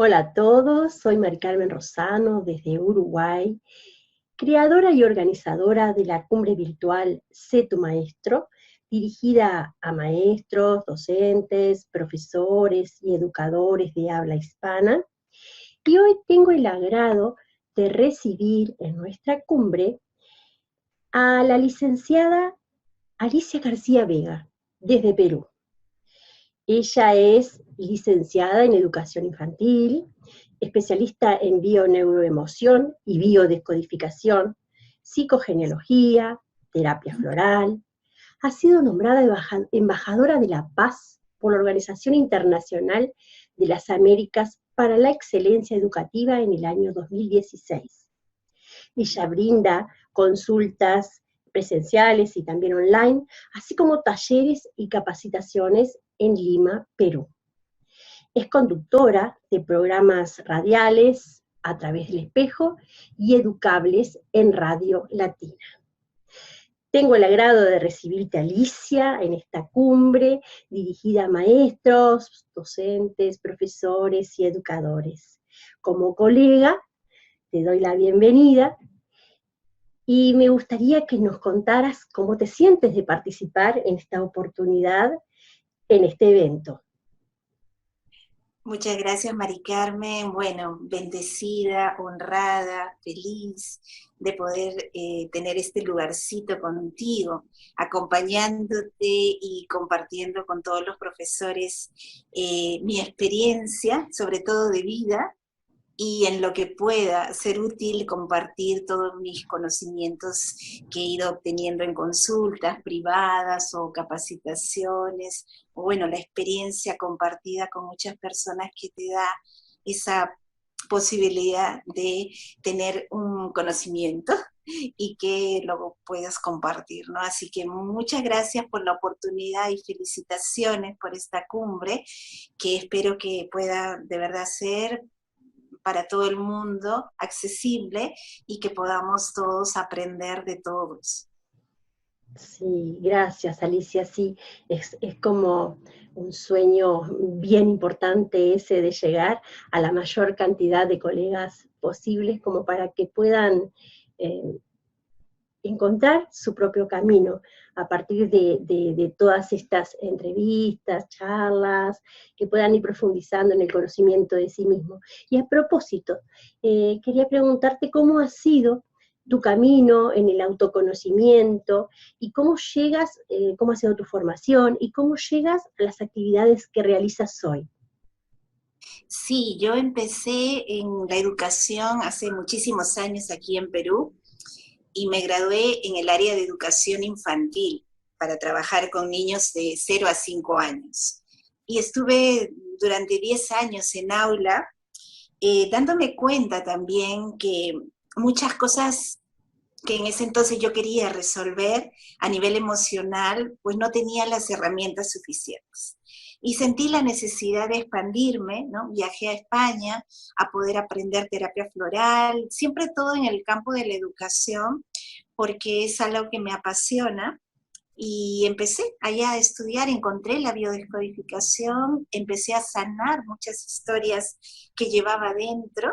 Hola a todos, soy Mari Carmen Rosano desde Uruguay, creadora y organizadora de la cumbre virtual Sé tu Maestro, dirigida a maestros, docentes, profesores y educadores de habla hispana. Y hoy tengo el agrado de recibir en nuestra cumbre a la licenciada Alicia García Vega, desde Perú. Ella es licenciada en educación infantil, especialista en bioneuroemoción y biodescodificación, psicogenealogía, terapia floral. Ha sido nombrada embajadora de la paz por la Organización Internacional de las Américas para la Excelencia Educativa en el año 2016. Ella brinda consultas presenciales y también online, así como talleres y capacitaciones en Lima, Perú. Es conductora de programas radiales a través del espejo y educables en Radio Latina. Tengo el agrado de recibirte, Alicia, en esta cumbre dirigida a maestros, docentes, profesores y educadores. Como colega, te doy la bienvenida y me gustaría que nos contaras cómo te sientes de participar en esta oportunidad, en este evento. Muchas gracias, Mari Carmen. Bueno, bendecida, honrada, feliz de poder tener este lugarcito contigo, acompañándote y compartiendo con todos los profesores mi experiencia, sobre todo de vida, y en lo que pueda ser útil compartir todos mis conocimientos que he ido obteniendo en consultas privadas o capacitaciones, o bueno, la experiencia compartida con muchas personas que te da esa posibilidad de tener un conocimiento y que lo puedas compartir, ¿no? Así que muchas gracias por la oportunidad y felicitaciones por esta cumbre, que espero que pueda de verdad ser para todo el mundo, accesible, y que podamos todos aprender de todos. Sí, gracias Alicia, sí, es como un sueño bien importante ese de llegar a la mayor cantidad de colegas posibles como para que puedan encontrar su propio camino a partir de todas estas entrevistas, charlas, que puedan ir profundizando en el conocimiento de sí mismo. Y a propósito, quería preguntarte cómo ha sido tu camino en el autoconocimiento y cómo llegas, cómo ha sido tu formación y cómo llegas a las actividades que realizas hoy. Sí, yo empecé en la educación hace muchísimos años aquí en Perú y me gradué en el área de educación infantil para trabajar con niños de 0 a 5 años. Y estuve durante 10 años en aula, dándome cuenta también que muchas cosas que en ese entonces yo quería resolver a nivel emocional, pues no tenía las herramientas suficientes. Y sentí la necesidad de expandirme, ¿no? Viajé a España a poder aprender terapia floral, siempre todo en el campo de la educación, porque es algo que me apasiona. Y empecé allá a estudiar, encontré la biodescodificación, empecé a sanar muchas historias que llevaba dentro,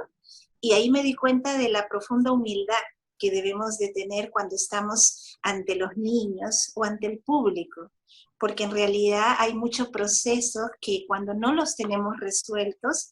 y ahí me di cuenta de la profunda humildad que debemos de tener cuando estamos ante los niños o ante el público, porque en realidad hay muchos procesos que cuando no los tenemos resueltos,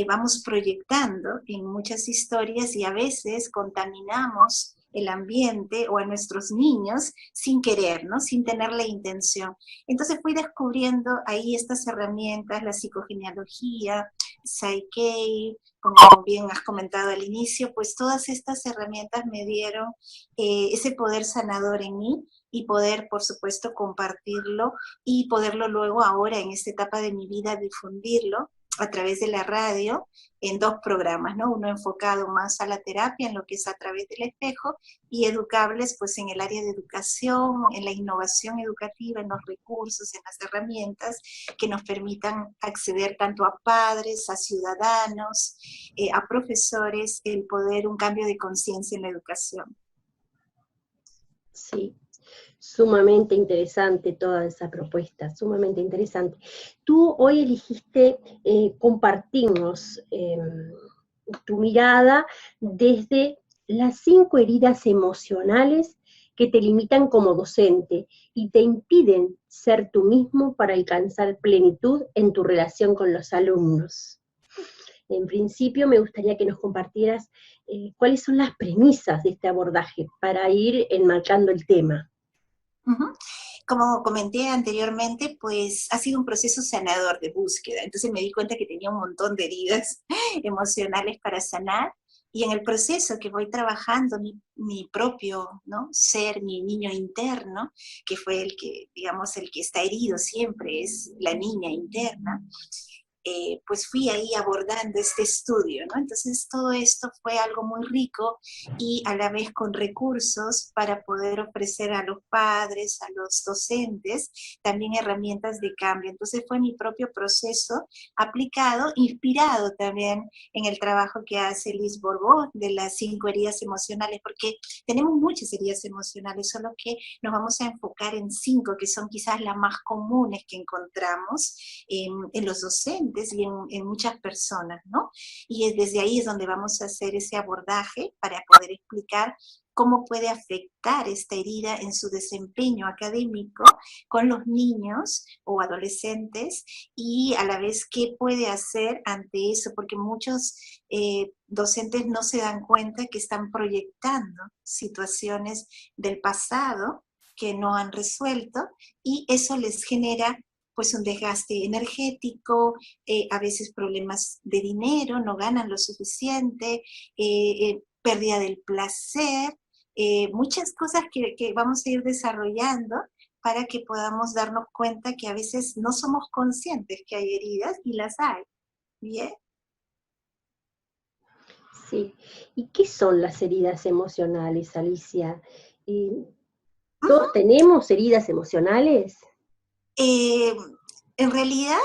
vamos proyectando en muchas historias y a veces contaminamos el ambiente o a nuestros niños sin querer, ¿no? Sin tener la intención. Entonces fui descubriendo ahí estas herramientas, la psicogenealogía, Psyche, como bien has comentado al inicio, pues todas estas herramientas me dieron ese poder sanador en mí y poder, por supuesto, compartirlo y poderlo luego ahora en esta etapa de mi vida difundirlo a través de la radio en dos programas, ¿no? Uno enfocado más a la terapia, en lo que es a través del espejo, y educables, pues en el área de educación, en la innovación educativa, en los recursos, en las herramientas que nos permitan acceder tanto a padres, a ciudadanos, a profesores, el poder, un cambio de conciencia en la educación. Sí, Sumamente interesante toda esa propuesta, sumamente interesante. Tú hoy elegiste compartirnos tu mirada desde las 5 heridas emocionales que te limitan como docente y te impiden ser tú mismo para alcanzar plenitud en tu relación con los alumnos. En principio, me gustaría que nos compartieras cuáles son las premisas de este abordaje para ir enmarcando el tema. Ujú. Como comenté anteriormente, pues ha sido un proceso sanador de búsqueda. Entonces me di cuenta que tenía un montón de heridas emocionales para sanar. Y en el proceso que voy trabajando mi propio, ¿no?, ser, mi niño interno, que fue el que, digamos, el que está herido siempre, es la niña interna, pues fui ahí abordando este estudio, ¿no? Entonces todo esto fue algo muy rico y a la vez con recursos para poder ofrecer a los padres, a los docentes, también herramientas de cambio. Entonces fue mi propio proceso aplicado, inspirado también en el trabajo que hace Liz Borbó de las 5 heridas emocionales, porque tenemos muchas heridas emocionales, solo que nos vamos a enfocar en 5, que son quizás las más comunes que encontramos en los docentes y en muchas personas, ¿no? Y desde ahí es donde vamos a hacer ese abordaje para poder explicar cómo puede afectar esta herida en su desempeño académico con los niños o adolescentes y a la vez qué puede hacer ante eso, porque muchos docentes no se dan cuenta que están proyectando situaciones del pasado que no han resuelto y eso les genera pues un desgaste energético, a veces problemas de dinero, no ganan lo suficiente, pérdida del placer, muchas cosas que vamos a ir desarrollando para que podamos darnos cuenta que a veces no somos conscientes que hay heridas y las hay. ¿Bien? Sí. ¿Y qué son las heridas emocionales, Alicia? Ujú. ¿Todos tenemos heridas emocionales? Eh, en realidad,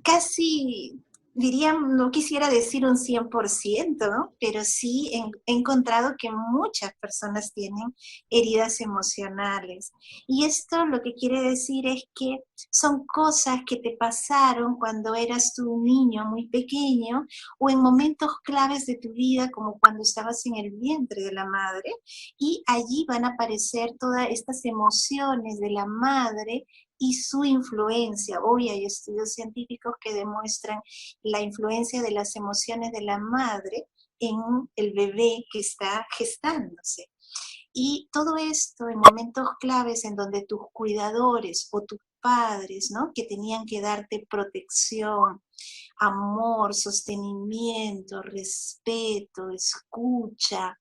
casi, diría, no quisiera decir un 100%, ¿no? Pero sí he encontrado que muchas personas tienen heridas emocionales. Y esto lo que quiere decir es que son cosas que te pasaron cuando eras tú un niño muy pequeño o en momentos claves de tu vida, como cuando estabas en el vientre de la madre, y allí van a aparecer todas estas emociones de la madre y su influencia. Hoy hay estudios científicos que demuestran la influencia de las emociones de la madre en el bebé que está gestándose. Y todo esto en momentos claves en donde tus cuidadores o tus padres, ¿no?, que tenían que darte protección, amor, sostenimiento, respeto, escucha,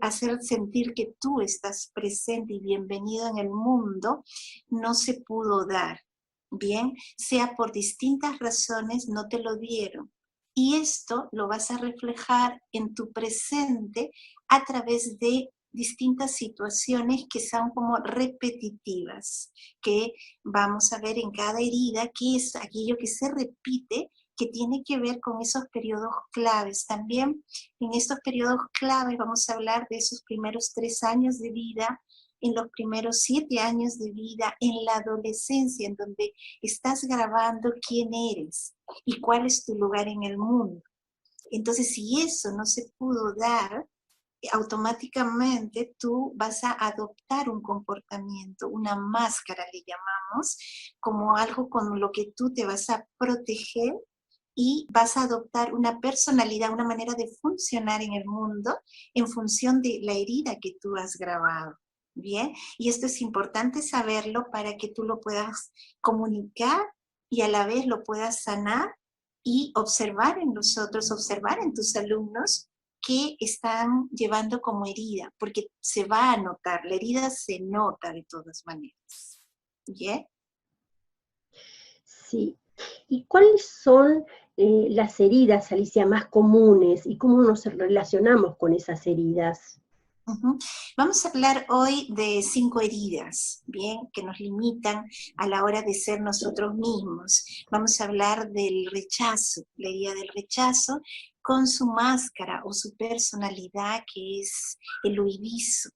hacer sentir que tú estás presente y bienvenido en el mundo, no se pudo dar. Bien, sea por distintas razones, no te lo dieron. Y esto lo vas a reflejar en tu presente a través de distintas situaciones que son como repetitivas, que vamos a ver en cada herida qué es aquello que se repite, que tiene que ver con esos periodos claves. También en estos periodos claves vamos a hablar de esos primeros 3 años de vida, en los primeros 7 años de vida, en la adolescencia, en donde estás grabando quién eres y cuál es tu lugar en el mundo. Entonces, si eso no se pudo dar, automáticamente tú vas a adoptar un comportamiento, una máscara le llamamos, como algo con lo que tú te vas a proteger y vas a adoptar una personalidad, una manera de funcionar en el mundo en función de la herida que tú has grabado. Bien, y esto es importante saberlo para que tú lo puedas comunicar y a la vez lo puedas sanar y observar en nosotros, observar en tus alumnos que están llevando como herida, porque se va a notar, la herida se nota de todas maneras. ¿Bien? Sí. ¿Y cuáles son las heridas, Alicia, más comunes y cómo nos relacionamos con esas heridas? Uh-huh. Vamos a hablar hoy de 5 heridas, bien, que nos limitan a la hora de ser nosotros mismos. Vamos a hablar del rechazo, la herida del rechazo, con su máscara o su personalidad que es el huidizo.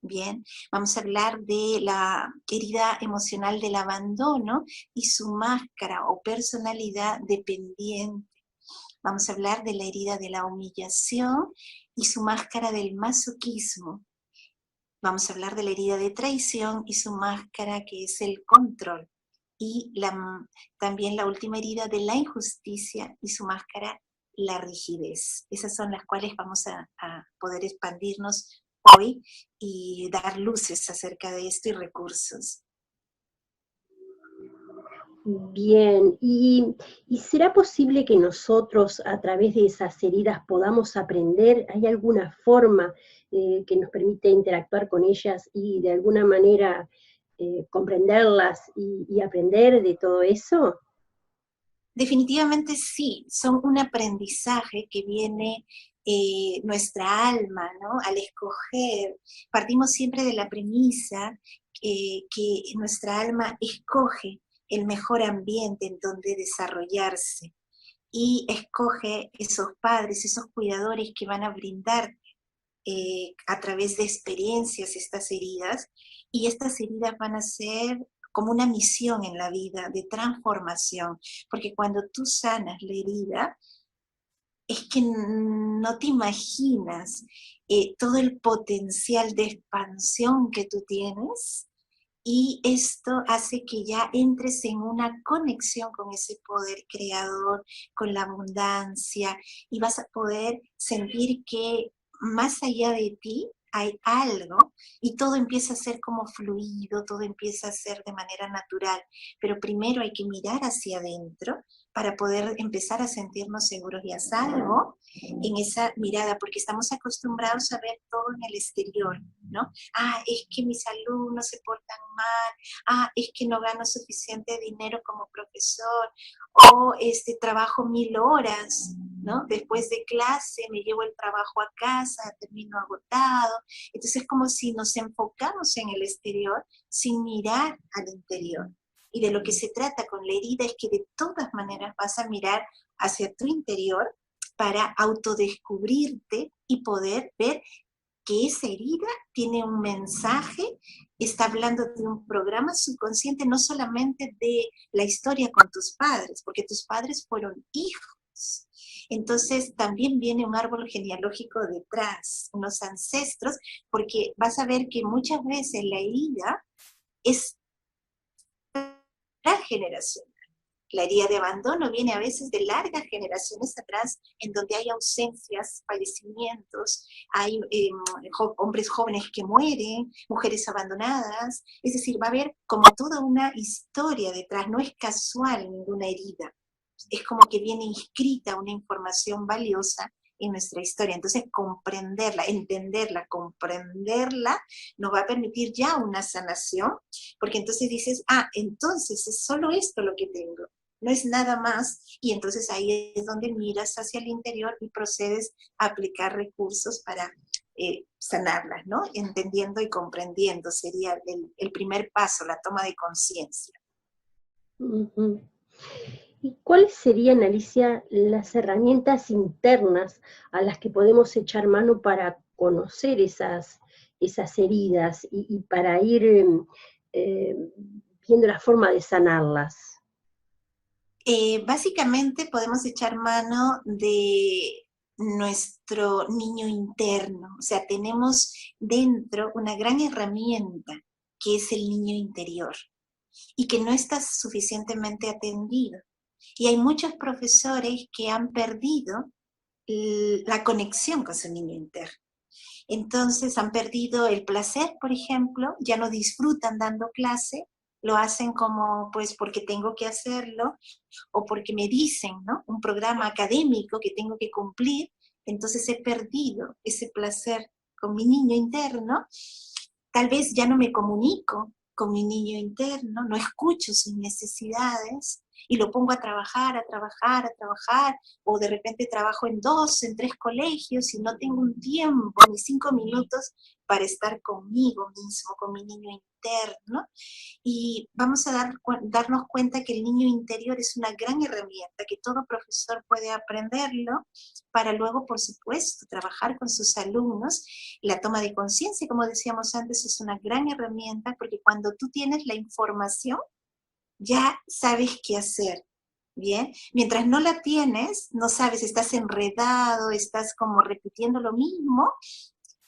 Bien, vamos a hablar de la herida emocional del abandono y su máscara o personalidad dependiente. Vamos a hablar de la herida de la humillación y su máscara del masoquismo. Vamos a hablar de la herida de traición y su máscara que es el control. Y también la última herida de la injusticia y su máscara, la rigidez. Esas son las cuales vamos a poder expandirnos hoy y dar luces acerca de esto y recursos. Bien, ¿y será posible que nosotros a través de esas heridas podamos aprender? ¿Hay alguna forma que nos permite interactuar con ellas y de alguna manera comprenderlas y aprender de todo eso? Definitivamente sí, son un aprendizaje que viene nuestra alma, ¿no? Al escoger, partimos siempre de la premisa que nuestra alma escoge el mejor ambiente en donde desarrollarse y escoge esos padres, esos cuidadores que van a brindar a través de experiencias estas heridas, y estas heridas van a ser como una misión en la vida de transformación, porque cuando tú sanas la herida, es que no te imaginas todo el potencial de expansión que tú tienes, y esto hace que ya entres en una conexión con ese poder creador, con la abundancia, y vas a poder sentir que más allá de ti hay algo, y todo empieza a ser como fluido, todo empieza a ser de manera natural. Pero primero hay que mirar hacia adentro para poder empezar a sentirnos seguros y a salvo en esa mirada, porque estamos acostumbrados a ver todo en el exterior, ¿no? Es que mis alumnos se portan mal, es que no gano suficiente dinero como profesor, o trabajo 1000 horas, ¿no? Después de clase me llevo el trabajo a casa, termino agotado. Entonces es como si nos enfocamos en el exterior sin mirar al interior. Y de lo que se trata con la herida es que de todas maneras vas a mirar hacia tu interior para autodescubrirte y poder ver que esa herida tiene un mensaje, está hablando de un programa subconsciente, no solamente de la historia con tus padres, porque tus padres fueron hijos. Entonces también viene un árbol genealógico detrás, unos ancestros, porque vas a ver que muchas veces la herida es transgeneracional. La herida de abandono viene a veces de largas generaciones atrás, en donde hay ausencias, fallecimientos, hay hombres jóvenes que mueren, mujeres abandonadas. Es decir, va a haber como toda una historia detrás, no es casual ninguna herida. Es como que viene inscrita una información valiosa en nuestra historia. Entonces, comprenderla, entenderla, comprenderla, nos va a permitir ya una sanación, porque entonces dices, entonces es solo esto lo que tengo, no es nada más, y entonces ahí es donde miras hacia el interior y procedes a aplicar recursos para sanarlas, ¿no? Entendiendo y comprendiendo sería el primer paso, la toma de conciencia. Uh-huh. ¿Y cuáles serían, Alicia, las herramientas internas a las que podemos echar mano para conocer esas heridas y para ir viendo la forma de sanarlas? Básicamente podemos echar mano de nuestro niño interno, o sea, tenemos dentro una gran herramienta que es el niño interior y que no está suficientemente atendido. Y hay muchos profesores que han perdido la conexión con su niño interno. Entonces han perdido el placer, por ejemplo, ya no disfrutan dando clase, lo hacen como pues porque tengo que hacerlo o porque me dicen, ¿no? Un programa académico que tengo que cumplir, entonces he perdido ese placer con mi niño interno. Tal vez ya no me comunico con mi niño interno, no escucho sus necesidades, y lo pongo a trabajar, a trabajar, a trabajar, o de repente trabajo en 2, en 3 colegios y no tengo un tiempo, ni 5 minutos para estar conmigo mismo, con mi niño interno. Y vamos a darnos cuenta que el niño interior es una gran herramienta, que todo profesor puede aprenderlo para luego, por supuesto, trabajar con sus alumnos. La toma de conciencia, como decíamos antes, es una gran herramienta porque cuando tú tienes la información, ya sabes qué hacer. Bien, mientras no la tienes, no sabes, estás enredado, estás como repitiendo lo mismo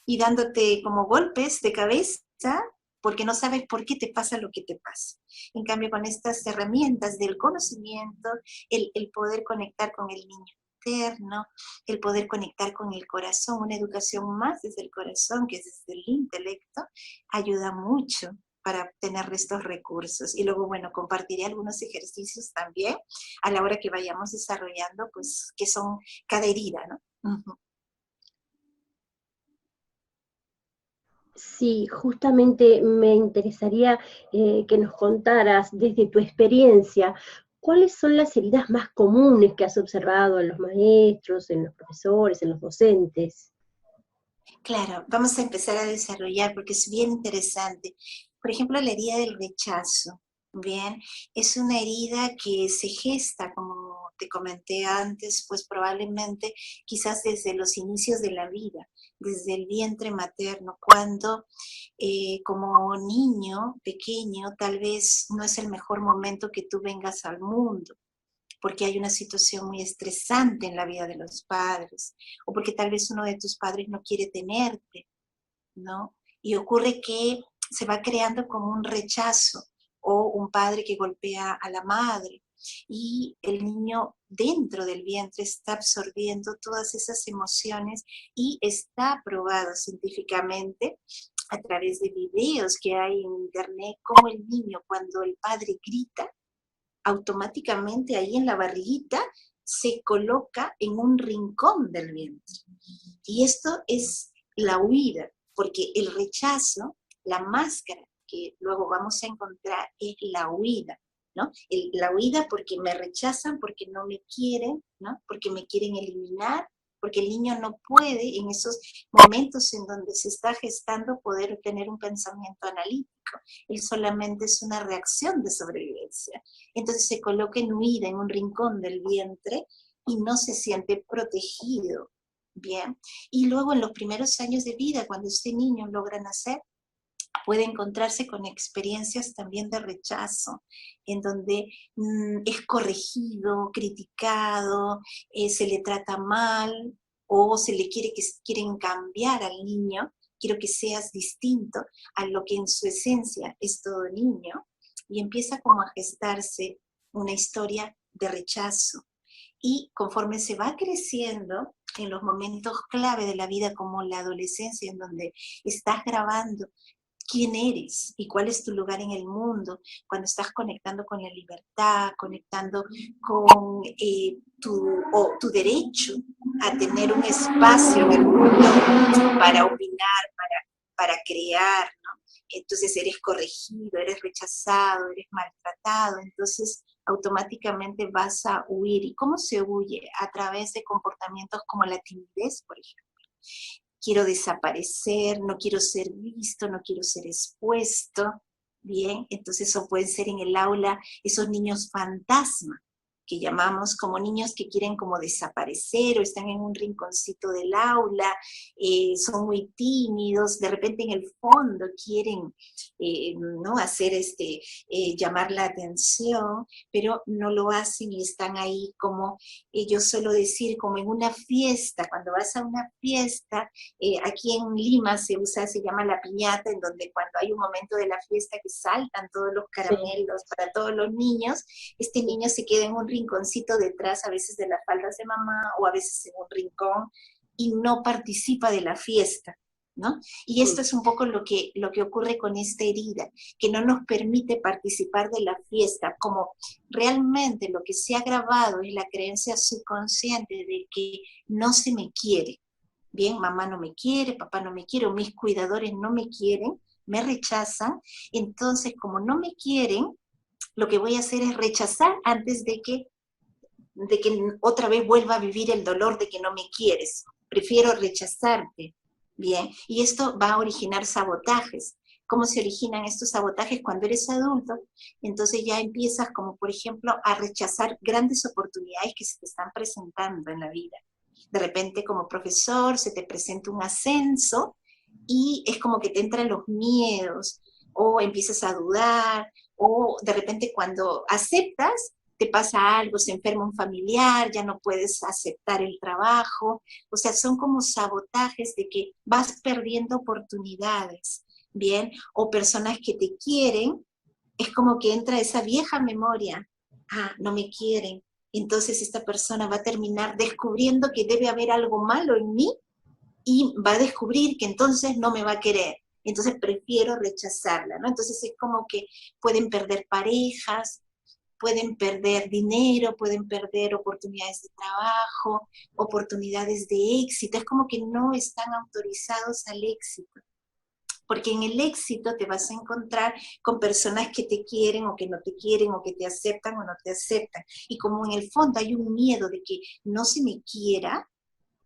y dándote como golpes de cabeza porque no sabes por qué te pasa lo que te pasa. En cambio, con estas herramientas del conocimiento, el poder conectar con el niño interno, el poder conectar con el corazón, una educación más desde el corazón que desde el intelecto, ayuda mucho para obtener estos recursos. Y luego, bueno, compartiré algunos ejercicios también a la hora que vayamos desarrollando, pues, que son cada herida, ¿no? Uh-huh. Sí, justamente me interesaría que nos contaras desde tu experiencia, ¿cuáles son las heridas más comunes que has observado en los maestros, en los profesores, en los docentes? Claro, vamos a empezar a desarrollar porque es bien interesante. Por ejemplo, la herida del rechazo, ¿bien? Es una herida que se gesta, como te comenté antes, pues probablemente quizás desde los inicios de la vida, desde el vientre materno, cuando como niño pequeño tal vez no es el mejor momento que tú vengas al mundo porque hay una situación muy estresante en la vida de los padres, o porque tal vez uno de tus padres no quiere tenerte, ¿no? Y ocurre que se va creando como un rechazo, o un padre que golpea a la madre, y el niño dentro del vientre está absorbiendo todas esas emociones y está probado científicamente a través de videos que hay en internet, como el niño cuando el padre grita, automáticamente ahí en la barriguita se coloca en un rincón del vientre. Y esto es la huida, porque el rechazo, la máscara que luego vamos a encontrar es la huida, ¿no? La huida porque me rechazan, porque no me quieren, ¿no? Porque me quieren eliminar, porque el niño no puede en esos momentos en donde se está gestando poder tener un pensamiento analítico. Él solamente es una reacción de sobrevivencia. Entonces se coloca en huida, en un rincón del vientre y no se siente protegido. Bien. Y luego en los primeros años de vida, cuando este niño logra nacer, puede encontrarse con experiencias también de rechazo, en donde es corregido, criticado, se le trata mal o se le quieren cambiar al niño, quiero que seas distinto a lo que en su esencia es todo niño, y empieza como a gestarse una historia de rechazo. Y conforme se va creciendo, en los momentos clave de la vida como la adolescencia, en donde estás grabando quién eres y cuál es tu lugar en el mundo, cuando estás conectando con la libertad, conectando con tu derecho a tener un espacio en el mundo para opinar, para crear, ¿no? Entonces eres corregido, eres rechazado, eres maltratado, entonces automáticamente vas a huir. ¿Y cómo se huye? A través de comportamientos como la timidez, por ejemplo. Quiero desaparecer, no quiero ser visto, no quiero ser expuesto, bien, entonces eso puede ser en el aula esos niños fantasma, que llamamos como niños que quieren como desaparecer o están en un rinconcito del aula, son muy tímidos, de repente en el fondo quieren ¿no? hacer llamar la atención, pero no lo hacen y están ahí como, yo suelo decir, como en una fiesta, cuando vas a una fiesta, aquí en Lima se llama la piñata, en donde cuando hay un momento de la fiesta que saltan todos los Sí. caramelos para todos los niños, este niño se queda en un rinconcito detrás, a veces de las faldas de mamá o a veces en un rincón y no participa de la fiesta, ¿no? Y esto es un poco lo que ocurre con esta herida, que no nos permite participar de la fiesta, como realmente lo que se ha grabado es la creencia subconsciente de que no se me quiere. Bien, mamá no me quiere, papá no me quiere, o mis cuidadores no me quieren, me rechazan, entonces como no me quieren, lo que voy a hacer es rechazar antes de que otra vez vuelva a vivir el dolor de que no me quieres. Prefiero rechazarte, ¿bien? Y esto va a originar sabotajes. ¿Cómo se originan estos sabotajes cuando eres adulto? Entonces ya empiezas, como por ejemplo, a rechazar grandes oportunidades que se te están presentando en la vida. De repente, como profesor, se te presenta un ascenso y es como que te entran los miedos, o empiezas a dudar, o de repente cuando aceptas, te pasa algo, se enferma un familiar, ya no puedes aceptar el trabajo, o sea, son como sabotajes de que vas perdiendo oportunidades, ¿bien? O personas que te quieren, es como que entra esa vieja memoria, no me quieren, entonces esta persona va a terminar descubriendo que debe haber algo malo en mí y va a descubrir que entonces no me va a querer. Entonces prefiero rechazarla, ¿no? Entonces es como que pueden perder parejas, pueden perder dinero, pueden perder oportunidades de trabajo, oportunidades de éxito. Es como que no están autorizados al éxito. Porque en el éxito te vas a encontrar con personas que te quieren o que no te quieren o que te aceptan o no te aceptan. Y como en el fondo hay un miedo de que no se me quiera,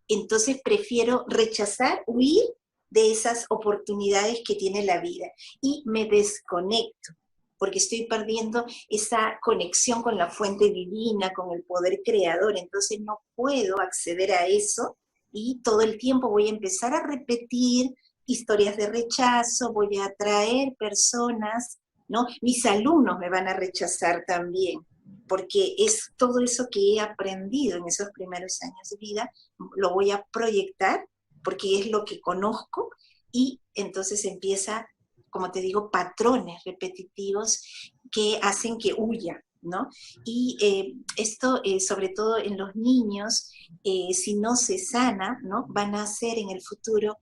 entonces prefiero rechazar, huir de esas oportunidades que tiene la vida y me desconecto, porque estoy perdiendo esa conexión con la fuente divina, con el poder creador, entonces no puedo acceder a eso y todo el tiempo voy a empezar a repetir historias de rechazo, voy a atraer personas, ¿no? Mis alumnos me van a rechazar también, porque es todo eso que he aprendido en esos primeros años de vida, lo voy a proyectar porque es lo que conozco y entonces empieza, como te digo, patrones repetitivos que hacen que huya, ¿no? Y esto, sobre todo en los niños, si no se sana, ¿no? Van a ser en el futuro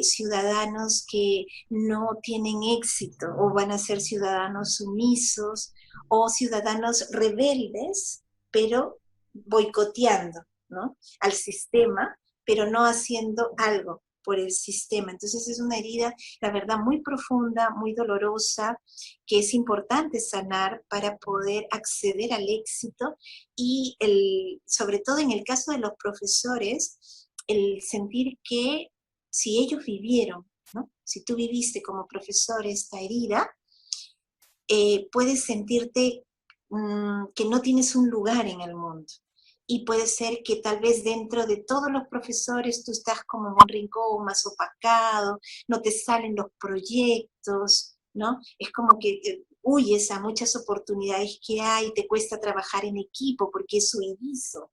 ciudadanos que no tienen éxito o van a ser ciudadanos sumisos o ciudadanos rebeldes, pero boicoteando, ¿no? Al sistema, pero no haciendo algo por el sistema. Entonces es una herida, la verdad, muy profunda, muy dolorosa, que es importante sanar para poder acceder al éxito y sobre todo en el caso de los profesores, el sentir que si ellos vivieron, ¿no? Si tú viviste como profesor esta herida, puedes sentirte que no tienes un lugar en el mundo. Y puede ser que tal vez dentro de todos los profesores tú estás como en un rincón más opacado, no te salen los proyectos, ¿no? Es como que huyes a muchas oportunidades que hay, te cuesta trabajar en equipo porque es suivizo,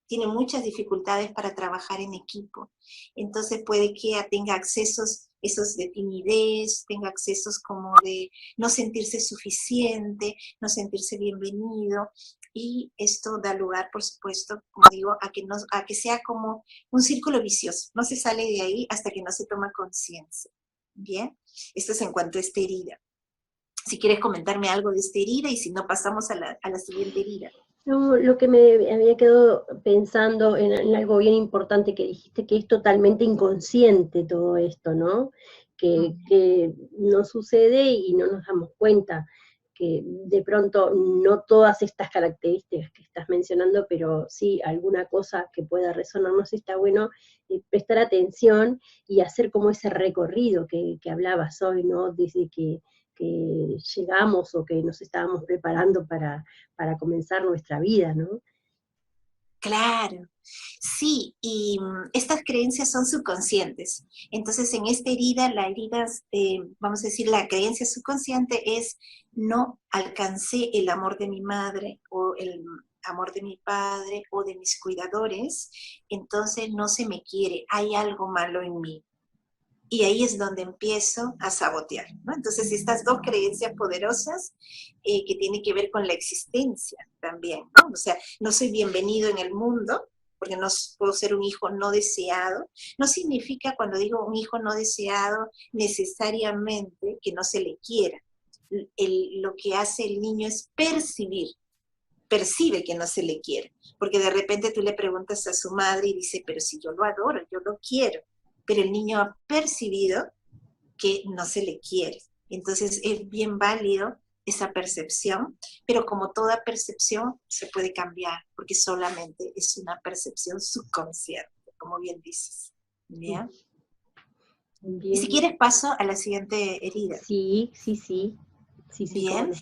tiene muchas dificultades para trabajar en equipo. Entonces puede que tenga accesos esos de timidez, tenga accesos como de no sentirse suficiente, no sentirse bienvenido, y esto da lugar, por supuesto, como digo, a que sea como un círculo vicioso. No se sale de ahí hasta que no se toma conciencia. Bien, esto es en cuanto a esta herida. Si quieres comentarme algo de esta herida y si no pasamos a la siguiente herida. No, lo que me había quedado pensando en algo bien importante que dijiste, que es totalmente inconsciente todo esto, ¿no? Que no sucede y no nos damos cuenta, que de pronto no todas estas características que estás mencionando, pero sí alguna cosa que pueda resonarnos, está bueno prestar atención y hacer como ese recorrido que hablabas hoy, ¿no? Desde que llegamos o que nos estábamos preparando para comenzar nuestra vida, ¿no? Claro, sí, y estas creencias son subconscientes. Entonces, en esta herida, la herida, vamos a decir, la creencia subconsciente es no alcancé el amor de mi madre o el amor de mi padre o de mis cuidadores, entonces no se me quiere, hay algo malo en mí. Y ahí es donde empiezo a sabotear, ¿no? Entonces, estas dos creencias poderosas que tienen que ver con la existencia también, ¿no? O sea, no soy bienvenido en el mundo, porque no puedo ser un hijo no deseado. No significa, cuando digo un hijo no deseado, necesariamente que no se le quiera. Lo que hace el niño es percibe que no se le quiere, porque de repente tú le preguntas a su madre y dice, pero si yo lo adoro, yo lo quiero, pero el niño ha percibido que no se le quiere. Entonces es bien válido esa percepción, pero como toda percepción se puede cambiar, porque solamente es una percepción subconsciente, como bien dices. ¿Bien? Y si Bien. quieres paso a la siguiente herida. Sí, sí, sí. Sí, sí, cómo Bien. no.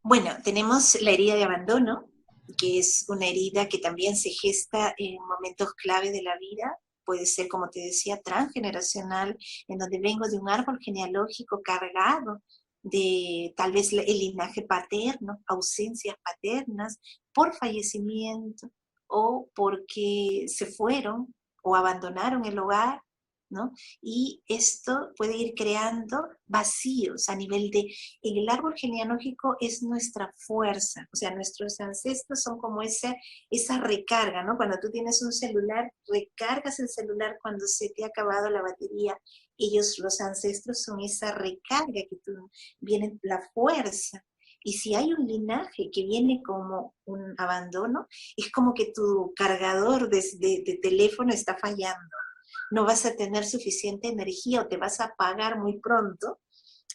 Bueno, tenemos la herida de abandono, que es una herida que también se gesta en momentos clave de la vida. Puede ser, como te decía, transgeneracional, en donde vengo de un árbol genealógico cargado de tal vez el linaje paterno, ausencias paternas, por fallecimiento o porque se fueron o abandonaron el hogar, ¿no? Y esto puede ir creando vacíos a nivel de en el árbol genealógico es nuestra fuerza, o sea, nuestros ancestros son como esa recarga, ¿no? Cuando tú tienes un celular, recargas el celular cuando se te ha acabado la batería. Ellos, los ancestros, son esa recarga que tú, viene la fuerza. Y si hay un linaje que viene como un abandono, es como que tu cargador de teléfono está fallando. No vas a tener suficiente energía o te vas a apagar muy pronto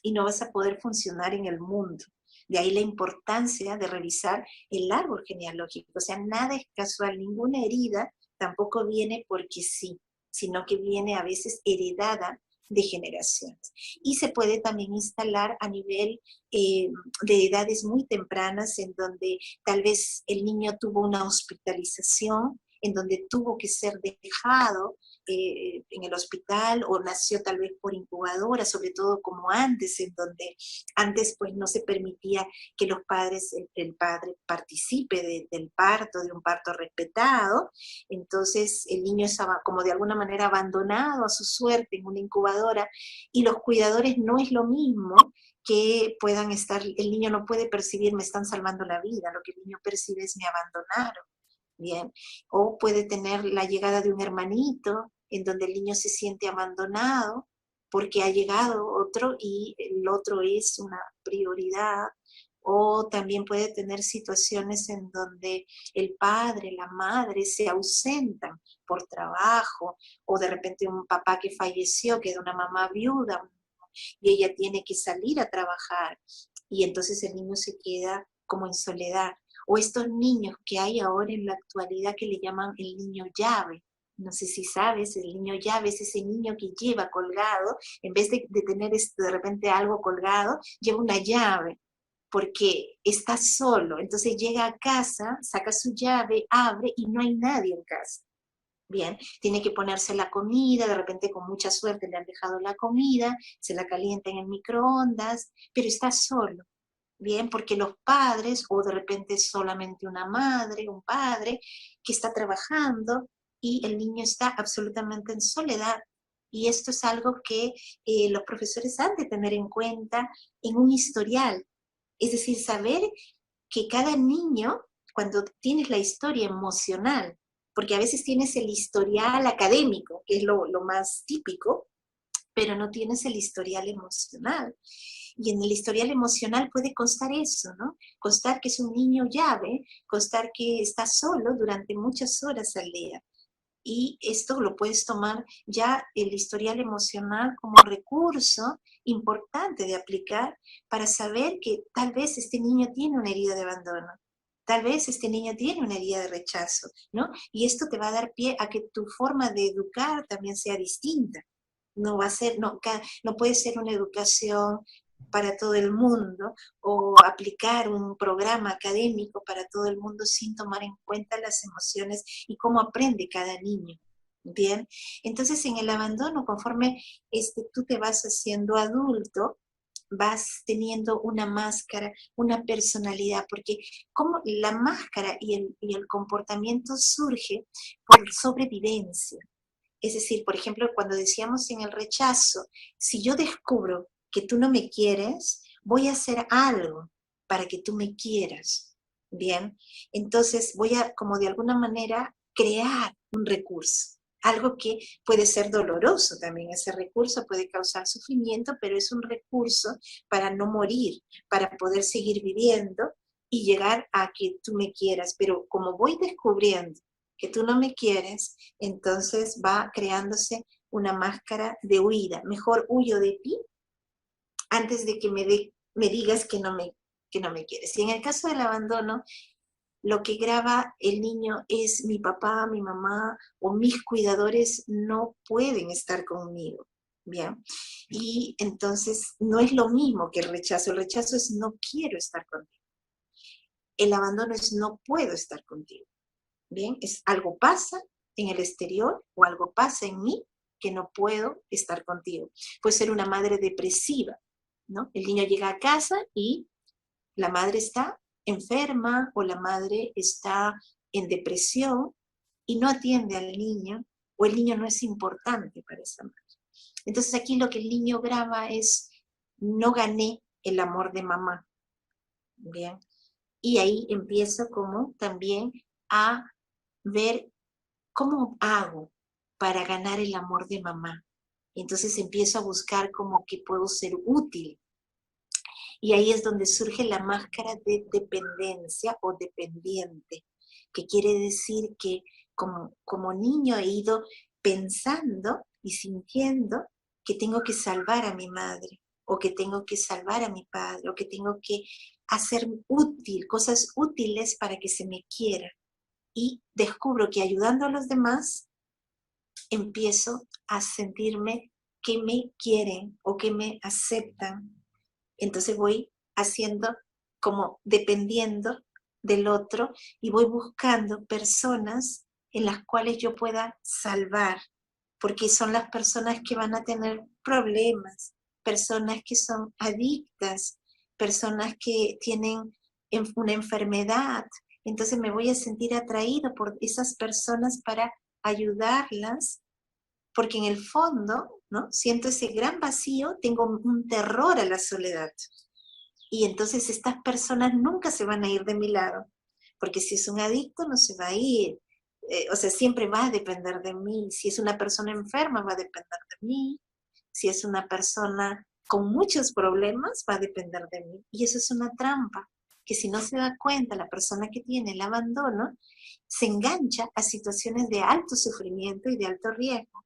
y no vas a poder funcionar en el mundo. De ahí la importancia de revisar el árbol genealógico. O sea, nada es casual, ninguna herida tampoco viene porque sí, sino que viene a veces heredada de generaciones. Y se puede también instalar a nivel de edades muy tempranas en donde tal vez el niño tuvo una hospitalización, en donde tuvo que ser dejado en el hospital o nació tal vez por incubadora, sobre todo como antes, en donde antes pues no se permitía que los padres, el padre participe del parto, de un parto respetado, entonces el niño estaba como de alguna manera abandonado a su suerte en una incubadora y los cuidadores no es lo mismo que puedan estar, el niño no puede percibir me están salvando la vida, lo que el niño percibe es me abandonaron. Bien, o puede tener la llegada de un hermanito en donde el niño se siente abandonado porque ha llegado otro y el otro es una prioridad, o también puede tener situaciones en donde el padre, la madre se ausentan por trabajo, o de repente un papá que falleció, queda una mamá viuda y ella tiene que salir a trabajar y entonces el niño se queda como en soledad. O estos niños que hay ahora en la actualidad que le llaman el niño llave. No sé si sabes, el niño llave es ese niño que lleva colgado, en vez de tener de repente algo colgado, lleva una llave, porque está solo. Entonces llega a casa, saca su llave, abre y no hay nadie en casa. Bien, tiene que ponerse la comida, de repente con mucha suerte le han dejado la comida, se la calienta en el microondas, pero está solo. Bien, porque los padres, o de repente solamente una madre, un padre, que está trabajando y el niño está absolutamente en soledad. Y esto es algo que los profesores han de tener en cuenta en un historial. Es decir, saber que cada niño, cuando tienes la historia emocional, porque a veces tienes el historial académico, que es lo más típico, pero no tienes el historial emocional. Y en el historial emocional puede constar eso, ¿no? Constar que es un niño llave, constar que está solo durante muchas horas al día. Y esto lo puedes tomar ya el historial emocional como recurso importante de aplicar para saber que tal vez este niño tiene una herida de abandono, tal vez este niño tiene una herida de rechazo, ¿no? Y esto te va a dar pie a que tu forma de educar también sea distinta. No va a ser, no puede ser una educación para todo el mundo o aplicar un programa académico para todo el mundo sin tomar en cuenta las emociones y cómo aprende cada niño. Bien, entonces en el abandono, conforme tú te vas haciendo adulto, vas teniendo una máscara, una personalidad, porque como la máscara y el comportamiento surge por sobrevivencia. Es decir, por ejemplo, cuando decíamos en el rechazo, si yo descubro que tú no me quieres, voy a hacer algo para que tú me quieras. Bien, entonces voy a, como de alguna manera, crear un recurso. Algo que puede ser doloroso también. Ese recurso puede causar sufrimiento, pero es un recurso para no morir, para poder seguir viviendo y llegar a que tú me quieras. Pero como voy descubriendo que tú no me quieres, entonces va creándose una máscara de huida. Mejor huyo de ti antes de que me dé me digas que no me quieres. Y en el caso del abandono, lo que graba el niño es mi papá, mi mamá o mis cuidadores no pueden estar conmigo. Bien. Y entonces no es lo mismo que el rechazo. El rechazo es no quiero estar contigo. El abandono es no puedo estar contigo. Bien, es algo pasa en el exterior o algo pasa en mí que no puedo estar contigo. Puede ser una madre depresiva, ¿no? El niño llega a casa y la madre está enferma o la madre está en depresión y no atiende al niño o el niño no es importante para esa madre. Entonces aquí lo que el niño graba es, no gané el amor de mamá. Bien. Y ahí empiezo como también a ver cómo hago para ganar el amor de mamá. Entonces empiezo a buscar como que puedo ser útil. Y ahí es donde surge la máscara de dependencia o dependiente, que quiere decir que como niño he ido pensando y sintiendo que tengo que salvar a mi madre, o que tengo que salvar a mi padre, o que tengo que hacer útil, cosas útiles para que se me quiera. Y descubro que ayudando a los demás, empiezo a sentirme que me quieren o que me aceptan. Entonces voy haciendo como dependiendo del otro y voy buscando personas en las cuales yo pueda salvar, porque son las personas que van a tener problemas, personas que son adictas, personas que tienen una enfermedad. Entonces me voy a sentir atraído por esas personas para ayudarlas, porque en el fondo, ¿no? Siento ese gran vacío, tengo un terror a la soledad. Y entonces estas personas nunca se van a ir de mi lado, porque si es un adicto no se va a ir. O sea, siempre va a depender de mí. Si es una persona enferma, va a depender de mí. Si es una persona con muchos problemas, va a depender de mí. Y eso es una trampa, que si no se da cuenta la persona que tiene el abandono, se engancha a situaciones de alto sufrimiento y de alto riesgo,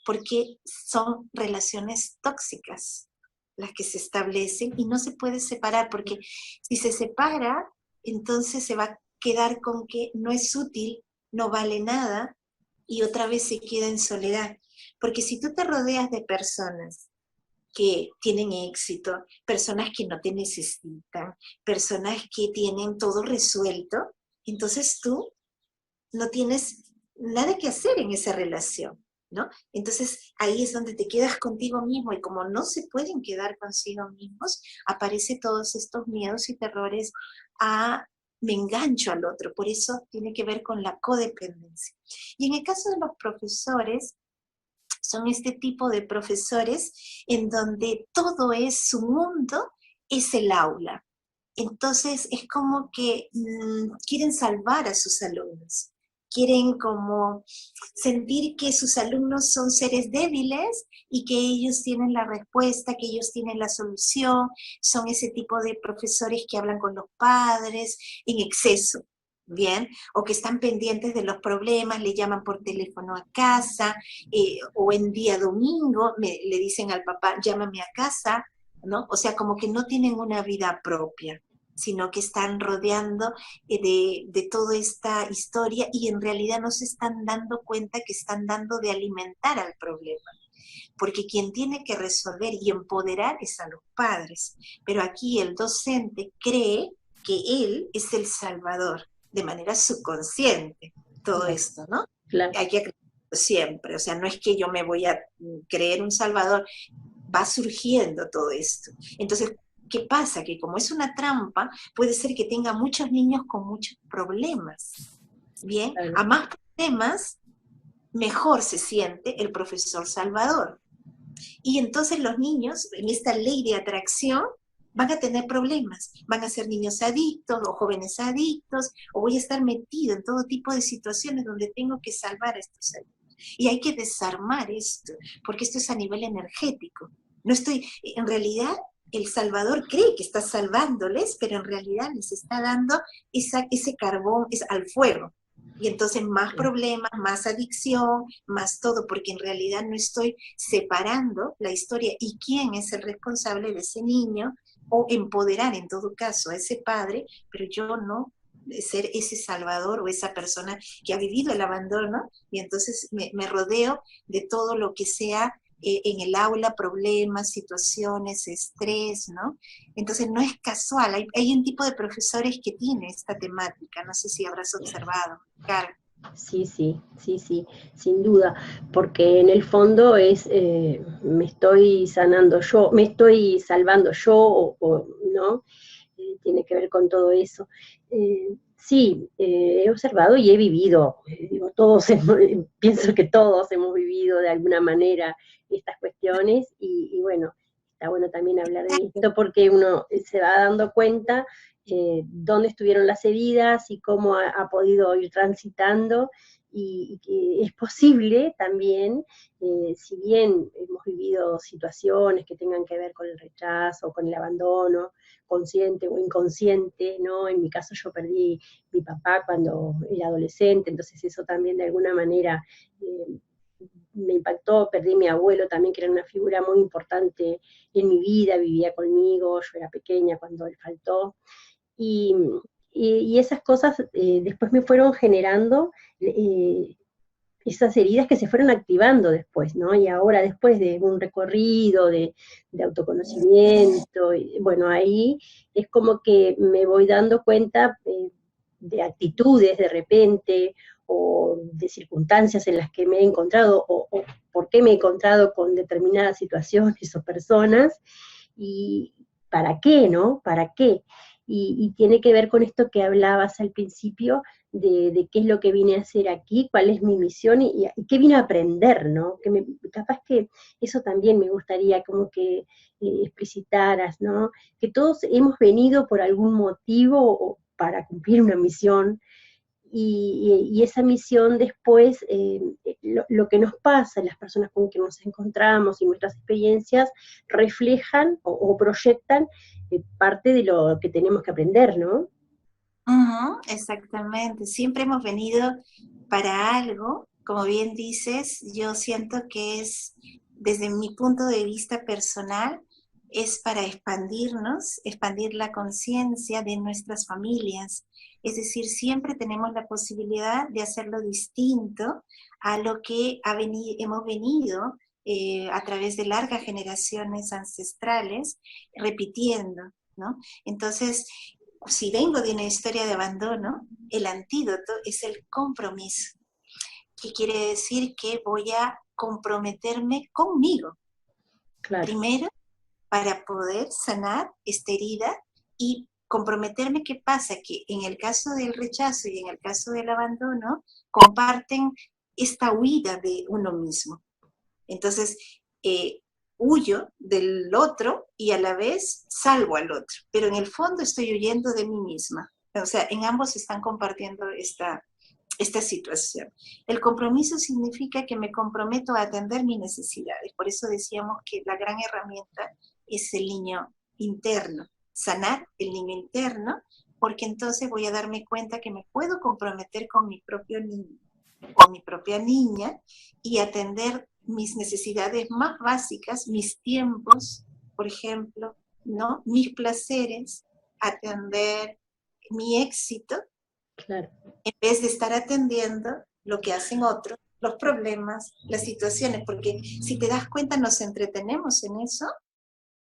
porque son relaciones tóxicas las que se establecen y no se puede separar, porque si se separa, entonces se va a quedar con que no es útil, no vale nada y otra vez se queda en soledad. Porque si tú te rodeas de personas que tienen éxito, personas que no te necesitan, personas que tienen todo resuelto, entonces tú no tienes nada que hacer en esa relación, ¿no? Entonces ahí es donde te quedas contigo mismo y como no se pueden quedar consigo mismos, aparecen todos estos miedos y terrores a me engancho al otro, por eso tiene que ver con la codependencia. Y en el caso de los profesores, son este tipo de profesores en donde todo es su mundo, es el aula. Entonces es como que quieren salvar a sus alumnos, quieren como sentir que sus alumnos son seres débiles y que ellos tienen la respuesta, que ellos tienen la solución, son ese tipo de profesores que hablan con los padres en exceso, ¿bien? O que están pendientes de los problemas, le llaman por teléfono a casa, o en día domingo le dicen al papá, llámame a casa, ¿no? O sea, como que no tienen una vida propia, sino que están rodeando de toda esta historia y en realidad no se están dando cuenta que están dando de alimentar al problema. Porque quien tiene que resolver y empoderar es a los padres. Pero aquí el docente cree que él es el salvador, de manera subconsciente, todo esto, ¿no? Claro. Hay que aclararlo siempre, o sea, no es que yo me voy a creer un salvador, va surgiendo todo esto. Entonces, ¿qué pasa? Que como es una trampa, puede ser que tenga muchos niños con muchos problemas. Bien, Claro. a más problemas, mejor se siente el profesor salvador. Y entonces los niños, en esta ley de atracción, van a tener problemas. Van a ser niños adictos o jóvenes adictos, o voy a estar metido en todo tipo de situaciones donde tengo que salvar a estos adictos. Y hay que desarmar esto, porque esto es a nivel energético. No estoy, en realidad, el Salvador cree que está salvándoles, pero en realidad les está dando ese carbón al fuego. Y entonces más problemas, más adicción, más todo, porque en realidad no estoy separando la historia y quién es el responsable de ese niño o empoderar en todo caso a ese padre, pero yo no ser ese salvador o esa persona que ha vivido el abandono, y entonces me rodeo de todo lo que sea en el aula, problemas, situaciones, estrés, ¿no? Entonces no es casual, hay un tipo de profesores que tiene esta temática, no sé si habrás observado, Carl. Sí, sí, sí, sí, sin duda, porque en el fondo es, me estoy sanando yo, me estoy salvando yo, ¿no? Tiene que ver con todo eso. Sí, he observado y he vivido, digo, pienso que todos hemos vivido de alguna manera estas cuestiones y bueno, está bueno también hablar de esto porque uno se va dando cuenta dónde estuvieron las heridas y cómo ha podido ir transitando y que es posible también, si bien hemos vivido situaciones que tengan que ver con el rechazo, con el abandono, consciente o inconsciente, ¿no? En mi caso yo perdí mi papá cuando era adolescente, entonces eso también de alguna manera me impactó, perdí a mi abuelo también, que era una figura muy importante en mi vida, vivía conmigo, yo era pequeña cuando él faltó, y, y esas cosas después me fueron generando esas heridas que se fueron activando después, ¿no? Y ahora después de un recorrido de autoconocimiento, y, bueno, ahí es como que me voy dando cuenta de actitudes de repente, o de circunstancias en las que me he encontrado, o por qué me he encontrado con determinadas situaciones o personas, y para qué, ¿no? ¿Para qué? Y tiene que ver con esto que hablabas al principio, de qué es lo que vine a hacer aquí, cuál es mi misión y qué vine a aprender, ¿no? Capaz que eso también me gustaría como que explicitaras, ¿no? Que todos hemos venido por algún motivo o para cumplir una misión, y esa misión después, lo que nos pasa, las personas con que nos encontramos y nuestras experiencias reflejan o proyectan parte de lo que tenemos que aprender, ¿no? Exactamente, siempre hemos venido para algo, como bien dices, yo siento que es, desde mi punto de vista personal, es para expandirnos, expandir la conciencia de nuestras familias. Es decir, siempre tenemos la posibilidad de hacerlo distinto a lo que hemos venido a través de largas generaciones ancestrales repitiendo, ¿no? Entonces, si vengo de una historia de abandono, el antídoto es el compromiso, que quiere decir que voy a comprometerme conmigo, Claro. primero para poder sanar esta herida y comprometerme. ¿Qué pasa? Que en el caso del rechazo y en el caso del abandono, comparten esta huida de uno mismo. Entonces, huyo del otro y a la vez salvo al otro, pero en el fondo estoy huyendo de mí misma. O sea, en ambos están compartiendo esta situación. El compromiso significa que me comprometo a atender mis necesidades. Por eso decíamos que la gran herramienta es el niño interno, sanar el niño interno, porque entonces voy a darme cuenta que me puedo comprometer con mi propio niño, con mi propia niña, y atender mis necesidades más básicas, mis tiempos, por ejemplo, ¿no? Mis placeres, atender mi éxito, Claro. en vez de estar atendiendo lo que hacen otros, los problemas, las situaciones, porque si te das cuenta nos entretenemos en eso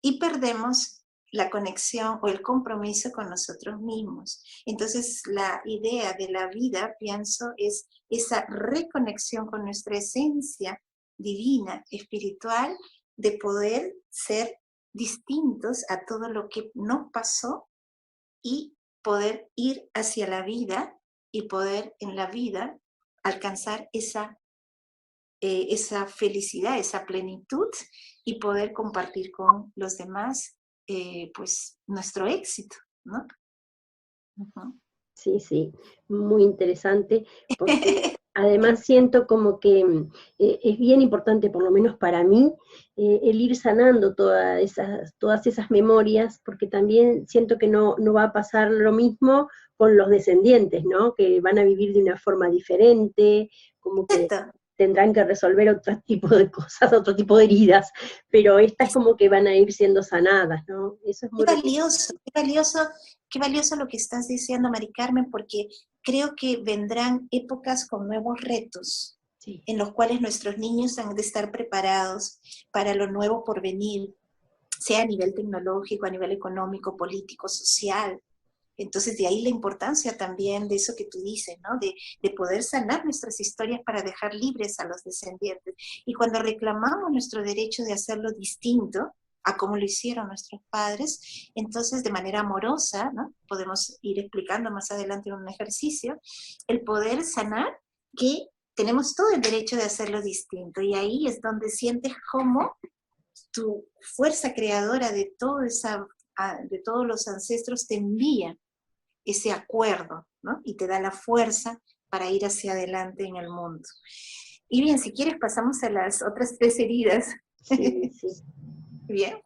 y perdemos la conexión o el compromiso con nosotros mismos. Entonces, la idea de la vida, pienso, es esa reconexión con nuestra esencia divina, espiritual, de poder ser distintos a todo lo que nos pasó y poder ir hacia la vida y poder en la vida alcanzar esa felicidad, esa plenitud y poder compartir con los demás pues nuestro éxito, ¿no? Uh-huh. Sí, sí, muy interesante, porque además siento como que es bien importante, por lo menos para mí, el ir sanando todas esas memorias, porque también siento que no va a pasar lo mismo con los descendientes, ¿no? Que van a vivir de una forma diferente, como que tendrán que resolver otro tipo de cosas, otro tipo de heridas, pero estas como que van a ir siendo sanadas, ¿no? Eso es Qué muy rico. valioso, qué valioso, qué valioso lo que estás diciendo, Mari Carmen, porque creo que vendrán épocas con nuevos retos, Sí. en los cuales nuestros niños han de estar preparados para lo nuevo por venir, sea a nivel tecnológico, a nivel económico, político, social. Entonces, de ahí la importancia también de eso que tú dices, ¿no? De poder sanar nuestras historias para dejar libres a los descendientes. Y cuando reclamamos nuestro derecho de hacerlo distinto a como lo hicieron nuestros padres, entonces de manera amorosa, ¿no? Podemos ir explicando más adelante en un ejercicio, el poder sanar que tenemos todo el derecho de hacerlo distinto. Y ahí es donde sientes cómo tu fuerza creadora de, de todos los ancestros te envía ese acuerdo, ¿no? Y te da la fuerza para ir hacia adelante en el mundo. Y bien, si quieres pasamos a las otras tres heridas. Sí, sí. Bien.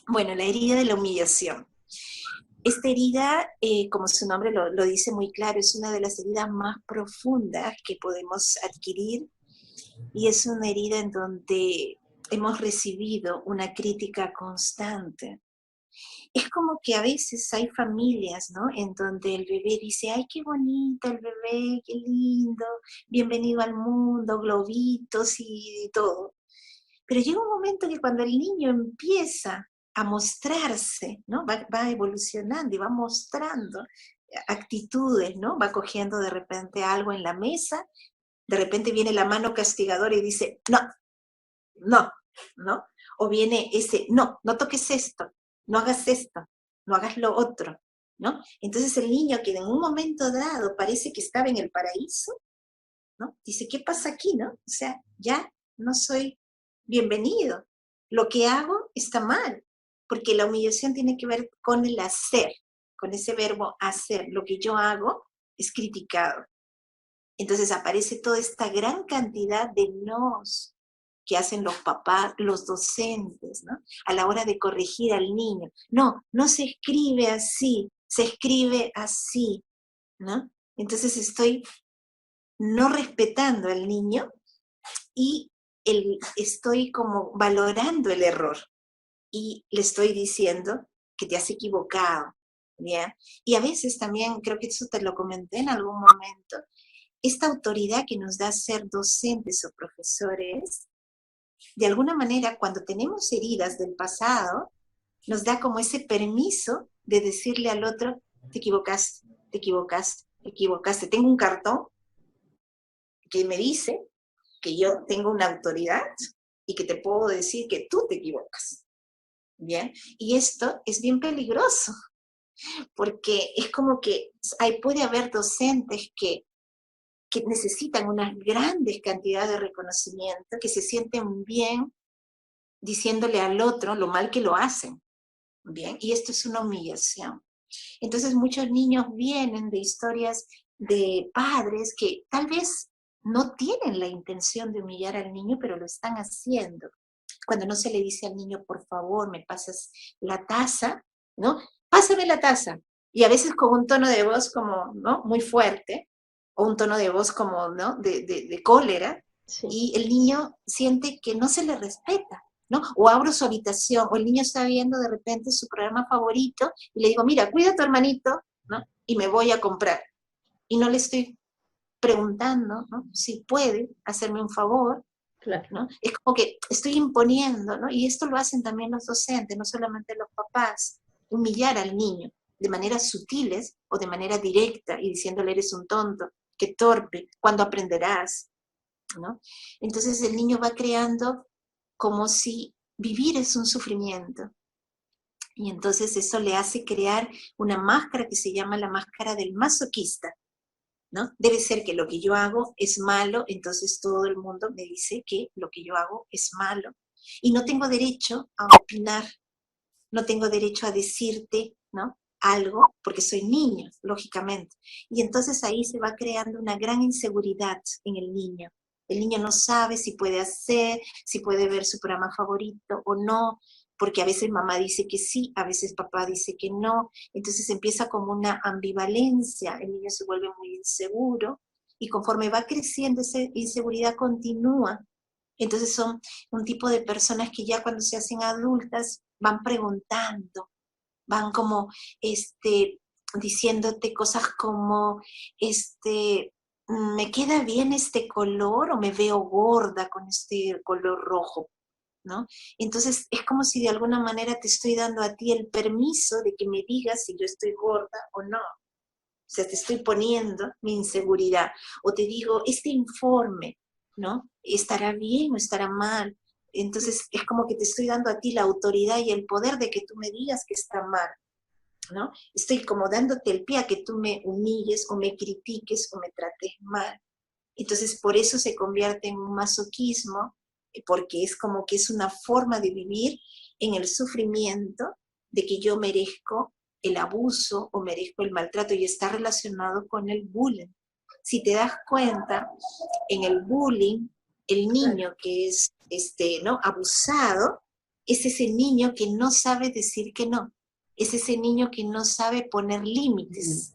Bueno, la herida de la humillación. Esta herida, como su nombre lo dice muy claro, es una de las heridas más profundas que podemos adquirir y es una herida en donde hemos recibido una crítica constante. Es como que a veces hay familias, ¿no? En donde el bebé dice, ay, qué bonito el bebé, qué lindo, bienvenido al mundo, globitos y todo. Pero llega un momento que cuando el niño empieza a mostrarse, ¿no? Va evolucionando y va mostrando actitudes, ¿no? Va cogiendo de repente algo en la mesa, de repente viene la mano castigadora y dice, no, no, ¿no? O viene ese, no, no toques esto, no hagas esto, no hagas lo otro, ¿no? Entonces el niño que en un momento dado parece que estaba en el paraíso, ¿no? Dice, ¿qué pasa aquí, no? O sea, ya no soy bienvenido. Lo que hago está mal, porque la humillación tiene que ver con el hacer, con ese verbo hacer. Lo que yo hago es criticado. Entonces aparece toda esta gran cantidad de nos que hacen los papás, los docentes, ¿no? A la hora de corregir al niño. No, no se escribe así, se escribe así, ¿no? Entonces estoy no respetando al niño y estoy como valorando el error y le estoy diciendo que te has equivocado, ¿ya? Y a veces también, creo que eso te lo comenté en algún momento, esta autoridad que nos da ser docentes o profesores, de alguna manera, cuando tenemos heridas del pasado, nos da como ese permiso de decirle al otro, te equivocaste, te equivocaste, te equivocaste. Tengo un cartón que me dice que yo tengo una autoridad y que te puedo decir que tú te equivocas. ¿Bien? Y esto es bien peligroso, porque es como que puede haber docentes que necesitan una grandes cantidad de reconocimiento, que se sienten bien diciéndole al otro lo mal que lo hacen, ¿bien? Y esto es una humillación. Entonces muchos niños vienen de historias de padres que tal vez no tienen la intención de humillar al niño, pero lo están haciendo. Cuando no se le dice al niño, por favor, me pasas la taza, ¿no? Pásame la taza. Y a veces con un tono de voz como, ¿no? Muy fuerte, o un tono de voz como, ¿no? De cólera, Sí. y el niño siente que no se le respeta, ¿no? O abro su habitación, o el niño está viendo de repente su programa favorito, y le digo, mira, cuida a tu hermanito, ¿no? Y me voy a comprar. Y no le estoy preguntando, ¿no? Si puede hacerme un favor, Claro. ¿no? Es como que estoy imponiendo, ¿no? Y esto lo hacen también los docentes, no solamente los papás, humillar al niño de maneras sutiles o de manera directa y diciéndole eres un tonto, qué torpe, ¿cuándo aprenderás? ¿No? Entonces el niño va creando como si vivir es un sufrimiento. Y entonces eso le hace crear una máscara que se llama la máscara del masoquista, ¿no? Debe ser que lo que yo hago es malo, entonces todo el mundo me dice que lo que yo hago es malo. Y no tengo derecho a opinar, no tengo derecho a decirte, ¿no? Algo, porque soy niño, lógicamente. Y entonces ahí se va creando una gran inseguridad en el niño. El niño no sabe si puede hacer, si puede ver su programa favorito o no, porque a veces mamá dice que sí, a veces papá dice que no. Entonces empieza como una ambivalencia, el niño se vuelve muy inseguro y conforme va creciendo esa inseguridad continúa. Entonces son un tipo de personas que ya cuando se hacen adultas van preguntando, van como diciéndote cosas como, ¿me queda bien este color o me veo gorda con este color rojo? ¿No? Entonces es como si de alguna manera te estoy dando a ti el permiso de que me digas si yo estoy gorda o no. O sea, te estoy poniendo mi inseguridad. O te digo, este informe, ¿no? ¿Estará bien o estará mal? Entonces es como que te estoy dando a ti la autoridad y el poder de que tú me digas que está mal, ¿no? Estoy como dándote el pie a que tú me humilles o me critiques o me trates mal. Entonces por eso se convierte en un masoquismo, porque es como que es una forma de vivir en el sufrimiento de que yo merezco el abuso o merezco el maltrato y está relacionado con el bullying. Si te das cuenta, en el bullying, el niño que es ¿no? abusado es ese niño que no sabe decir que no, es ese niño que no sabe poner límites,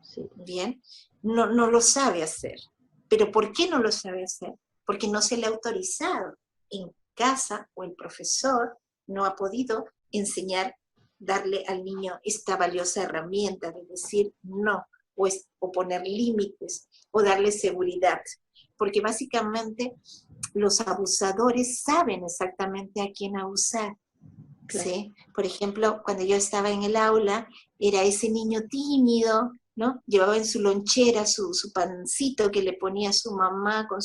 Sí. ¿bien? No lo sabe hacer. ¿Pero por qué no lo sabe hacer? Porque no se le ha autorizado. En casa o el profesor no ha podido enseñar, darle al niño esta valiosa herramienta de decir no, o poner límites, o darle seguridad. Porque básicamente los abusadores saben exactamente a quién abusar. Claro. ¿Sí? Por ejemplo, cuando yo estaba en el aula, era ese niño tímido, ¿no? Llevaba en su lonchera su pancito que le ponía su mamá con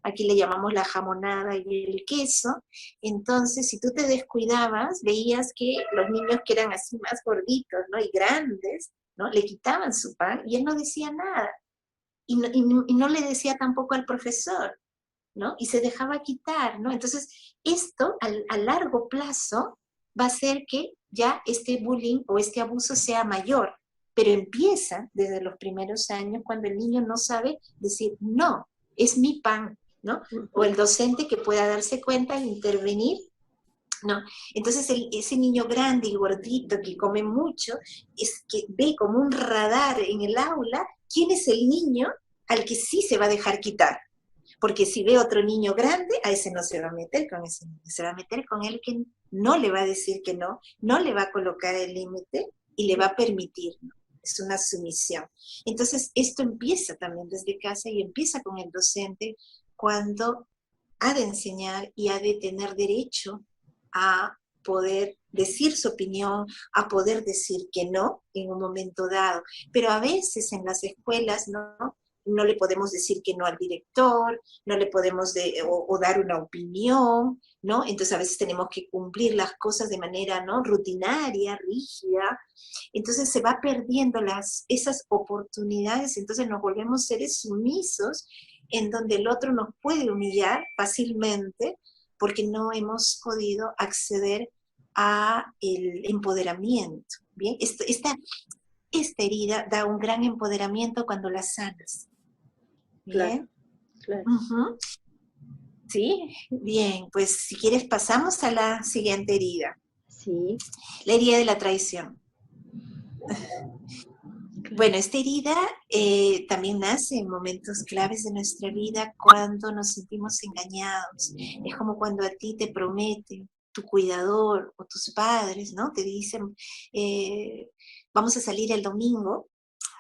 aquí le llamamos la jamonada y el queso. Entonces, si tú te descuidabas, veías que los niños que eran así más gorditos, ¿no? Y grandes, ¿no? Le quitaban su pan y él no decía nada. Y no le decía tampoco al profesor, ¿no? Y se dejaba quitar, ¿no? Entonces, esto a largo plazo va a hacer que ya este bullying o este abuso sea mayor, pero empieza desde los primeros años cuando el niño no sabe decir, no, es mi pan, ¿no? O el docente que pueda darse cuenta e intervenir, ¿no? Entonces ese niño grande y gordito que come mucho, es que ve como un radar en el aula quién es el niño al que sí se va a dejar quitar. Porque si ve otro niño grande, a ese no se va a meter con ese niño, se va a meter con el que no le va a decir que no, no le va a colocar el límite y le va a permitir, ¿no? Es una sumisión. Entonces, esto empieza también desde casa y empieza con el docente cuando ha de enseñar y ha de tener derecho a poder decir su opinión, a poder decir que no en un momento dado. Pero a veces en las escuelas, no le podemos decir que no al director, no le podemos o dar una opinión, ¿no? Entonces a veces tenemos que cumplir las cosas de manera, ¿no? rutinaria, rígida. Entonces se va perdiendo esas oportunidades, entonces nos volvemos seres sumisos en donde el otro nos puede humillar fácilmente porque no hemos podido acceder a el empoderamiento. Bien, esta herida da un gran empoderamiento cuando la sanas. Bien. Claro. Uh-huh. Sí, bien, pues si quieres pasamos a la siguiente herida. Sí. La herida de la traición. Bueno, esta herida también nace en momentos claves de nuestra vida cuando nos sentimos engañados. Es como cuando a ti te prometen tu cuidador o tus padres, ¿no? Te dicen, vamos a salir el domingo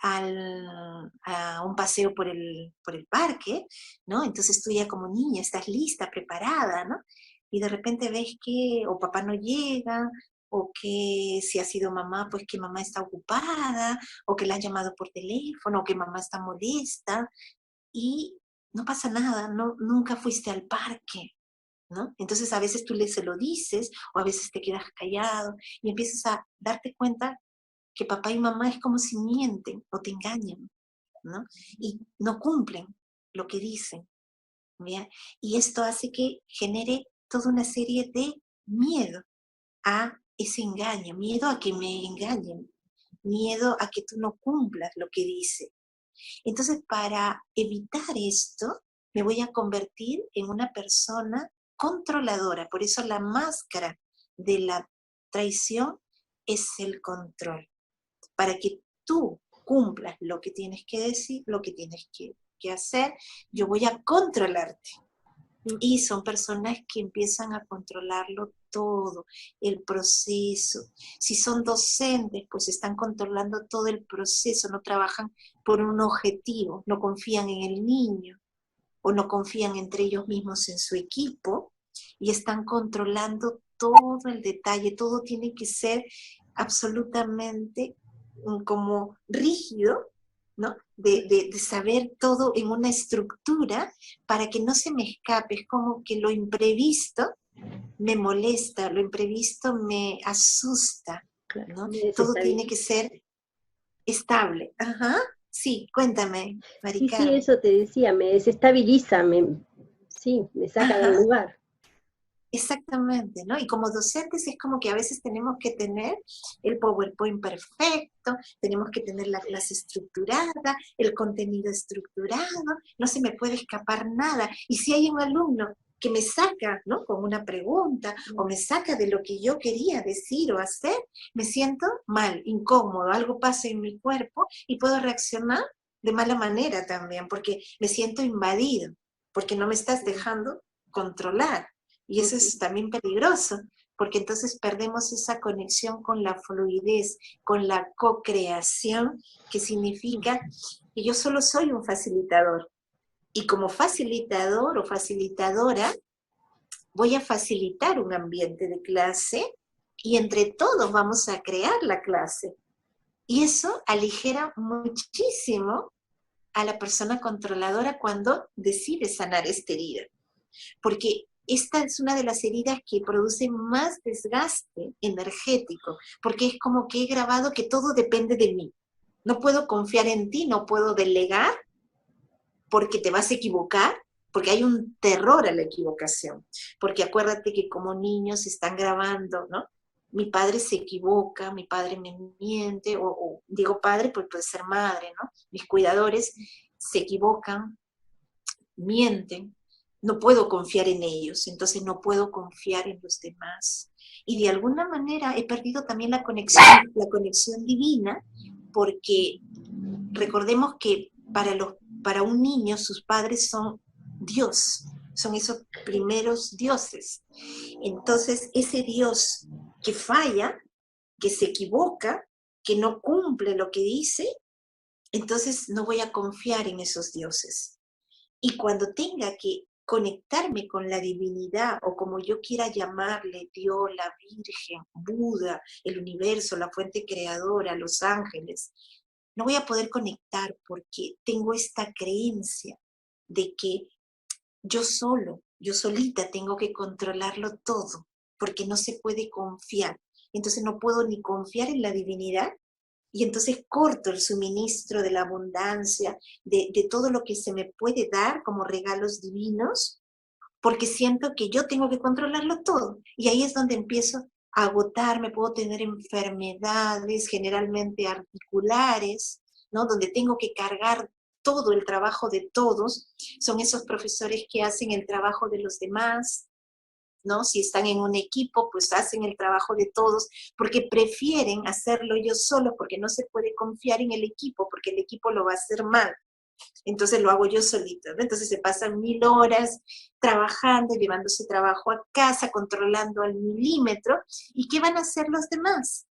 a un paseo por el parque, ¿no? Entonces tú ya como niña estás lista, preparada, ¿no? Y de repente ves que o papá no llega, o que si ha sido mamá, pues que mamá está ocupada, o que la han llamado por teléfono, o que mamá está molesta, y no pasa nada, no, nunca fuiste al parque, ¿no? Entonces a veces se lo dices, o a veces te quedas callado, y empiezas a darte cuenta que papá y mamá es como si mienten o te engañan, ¿no? Y no cumplen lo que dicen, ¿ya? Y esto hace que genere toda una serie de miedo a ese engaño, miedo a que me engañen, miedo a que tú no cumplas lo que dice. Entonces, para evitar esto, me voy a convertir en una persona controladora. Por eso la máscara de la traición es el control. Para que tú cumplas lo que tienes que decir, lo que tienes que que hacer, yo voy a controlarte. Y son personas que empiezan a controlarlo todo, el proceso. Si son docentes, pues están controlando todo el proceso, no trabajan por un objetivo, no confían en el niño o no confían entre ellos mismos en su equipo y están controlando todo el detalle, todo tiene que ser absolutamente como rígido, ¿no? De saber todo en una estructura para que no se me escape. Es como que lo imprevisto me molesta, lo imprevisto me asusta, ¿no? Todo tiene que ser estable. Ajá, sí, cuéntame, Mari Sí, sí, Carmen. eso te decía, me desestabiliza, sí, me saca del Ajá. lugar. Exactamente, ¿no? Y como docentes es como que a veces tenemos que tener el PowerPoint perfecto, tenemos que tener la clase estructurada, el contenido estructurado, no se me puede escapar nada. Y si hay un alumno que me saca, ¿no? Con una pregunta o me saca de lo que yo quería decir o hacer, me siento mal, incómodo, algo pasa en mi cuerpo y puedo reaccionar de mala manera también, porque me siento invadido, porque no me estás dejando controlar. Y eso es también peligroso, porque entonces perdemos esa conexión con la fluidez, con la co-creación, que significa que yo solo soy un facilitador. Y como facilitador o facilitadora, voy a facilitar un ambiente de clase y entre todos vamos a crear la clase. Y eso aligera muchísimo a la persona controladora cuando decide sanar esta herida. Porque esta es una de las heridas que produce más desgaste energético, porque es como que he grabado que todo depende de mí. No puedo confiar en ti, no puedo delegar porque te vas a equivocar, porque hay un terror a la equivocación. Porque acuérdate que como niños están grabando, ¿no? Mi padre se equivoca, mi padre me miente, o digo padre, pues puede ser madre, ¿no? Mis cuidadores se equivocan, mienten, no puedo confiar en ellos, entonces no puedo confiar en los demás. Y de alguna manera he perdido también la conexión divina, porque recordemos que para un niño sus padres son Dios, son esos primeros dioses. Entonces ese Dios que falla, que se equivoca, que no cumple lo que dice, entonces no voy a confiar en esos dioses. Y cuando tenga que conectarme con la divinidad o como yo quiera llamarle, Dios, la Virgen, Buda, el universo, la fuente creadora, los ángeles, no voy a poder conectar porque tengo esta creencia de que yo solo, yo solita tengo que controlarlo todo, porque no se puede confiar. Entonces no puedo ni confiar en la divinidad y entonces corto el suministro de la abundancia, de todo lo que se me puede dar como regalos divinos, porque siento que yo tengo que controlarlo todo. Y ahí es donde empiezo a agotarme, puedo tener enfermedades generalmente articulares, ¿no? Donde tengo que cargar todo el trabajo de todos. Son esos profesores que hacen el trabajo de los demás, ¿no? Si están en un equipo, pues hacen el trabajo de todos, porque prefieren hacerlo ellos solos, porque no se puede confiar en el equipo, porque el equipo lo va a hacer mal. Entonces lo hago yo solito, ¿no? Entonces se pasan 1000 horas trabajando, llevando su trabajo a casa, controlando al milímetro. ¿Y qué van a hacer los demás?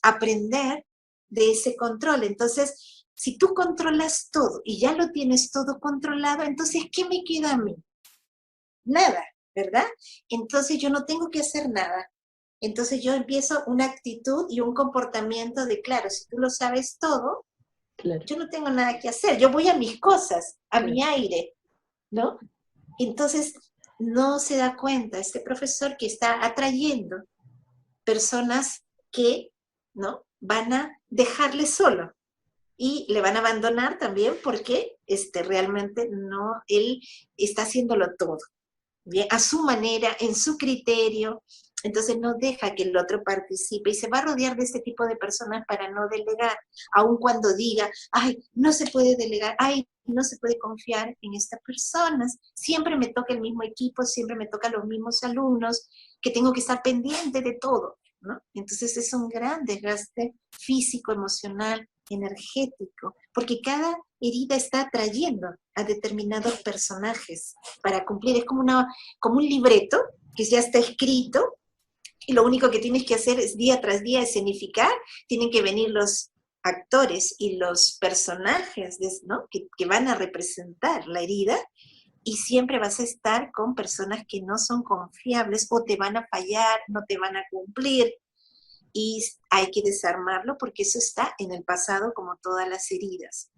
Aprender de ese control. Entonces, si tú controlas todo y ya lo tienes todo controlado, entonces, ¿qué me queda a mí? Nada, ¿verdad? Entonces yo no tengo que hacer nada. Entonces yo empiezo una actitud y un comportamiento de, claro, si tú lo sabes todo, Claro, yo no tengo nada que hacer, yo voy a mis cosas, a claro. mi aire, ¿no? Entonces no se da cuenta este profesor que está atrayendo personas que, ¿no? Van a dejarle solo y le van a abandonar también porque realmente no, él está haciéndolo todo. Bien, a su manera, en su criterio, entonces no deja que el otro participe y se va a rodear de este tipo de personas para no delegar, aun cuando diga, ay, no se puede delegar, ay, no se puede confiar en estas personas, siempre me toca el mismo equipo, siempre me toca los mismos alumnos, que tengo que estar pendiente de todo, ¿no? Entonces es un gran desgaste físico, emocional, energético, porque cada herida está atrayendo a determinados personajes para cumplir. Es como un libreto que ya está escrito, y lo único que tienes que hacer es día tras día escenificar. Tienen que venir los actores y los personajes, ¿no?, que van a representar la herida, y siempre vas a estar con personas que no son confiables, o te van a fallar, no te van a cumplir, y hay que desarmarlo porque eso está en el pasado, como todas las heridas.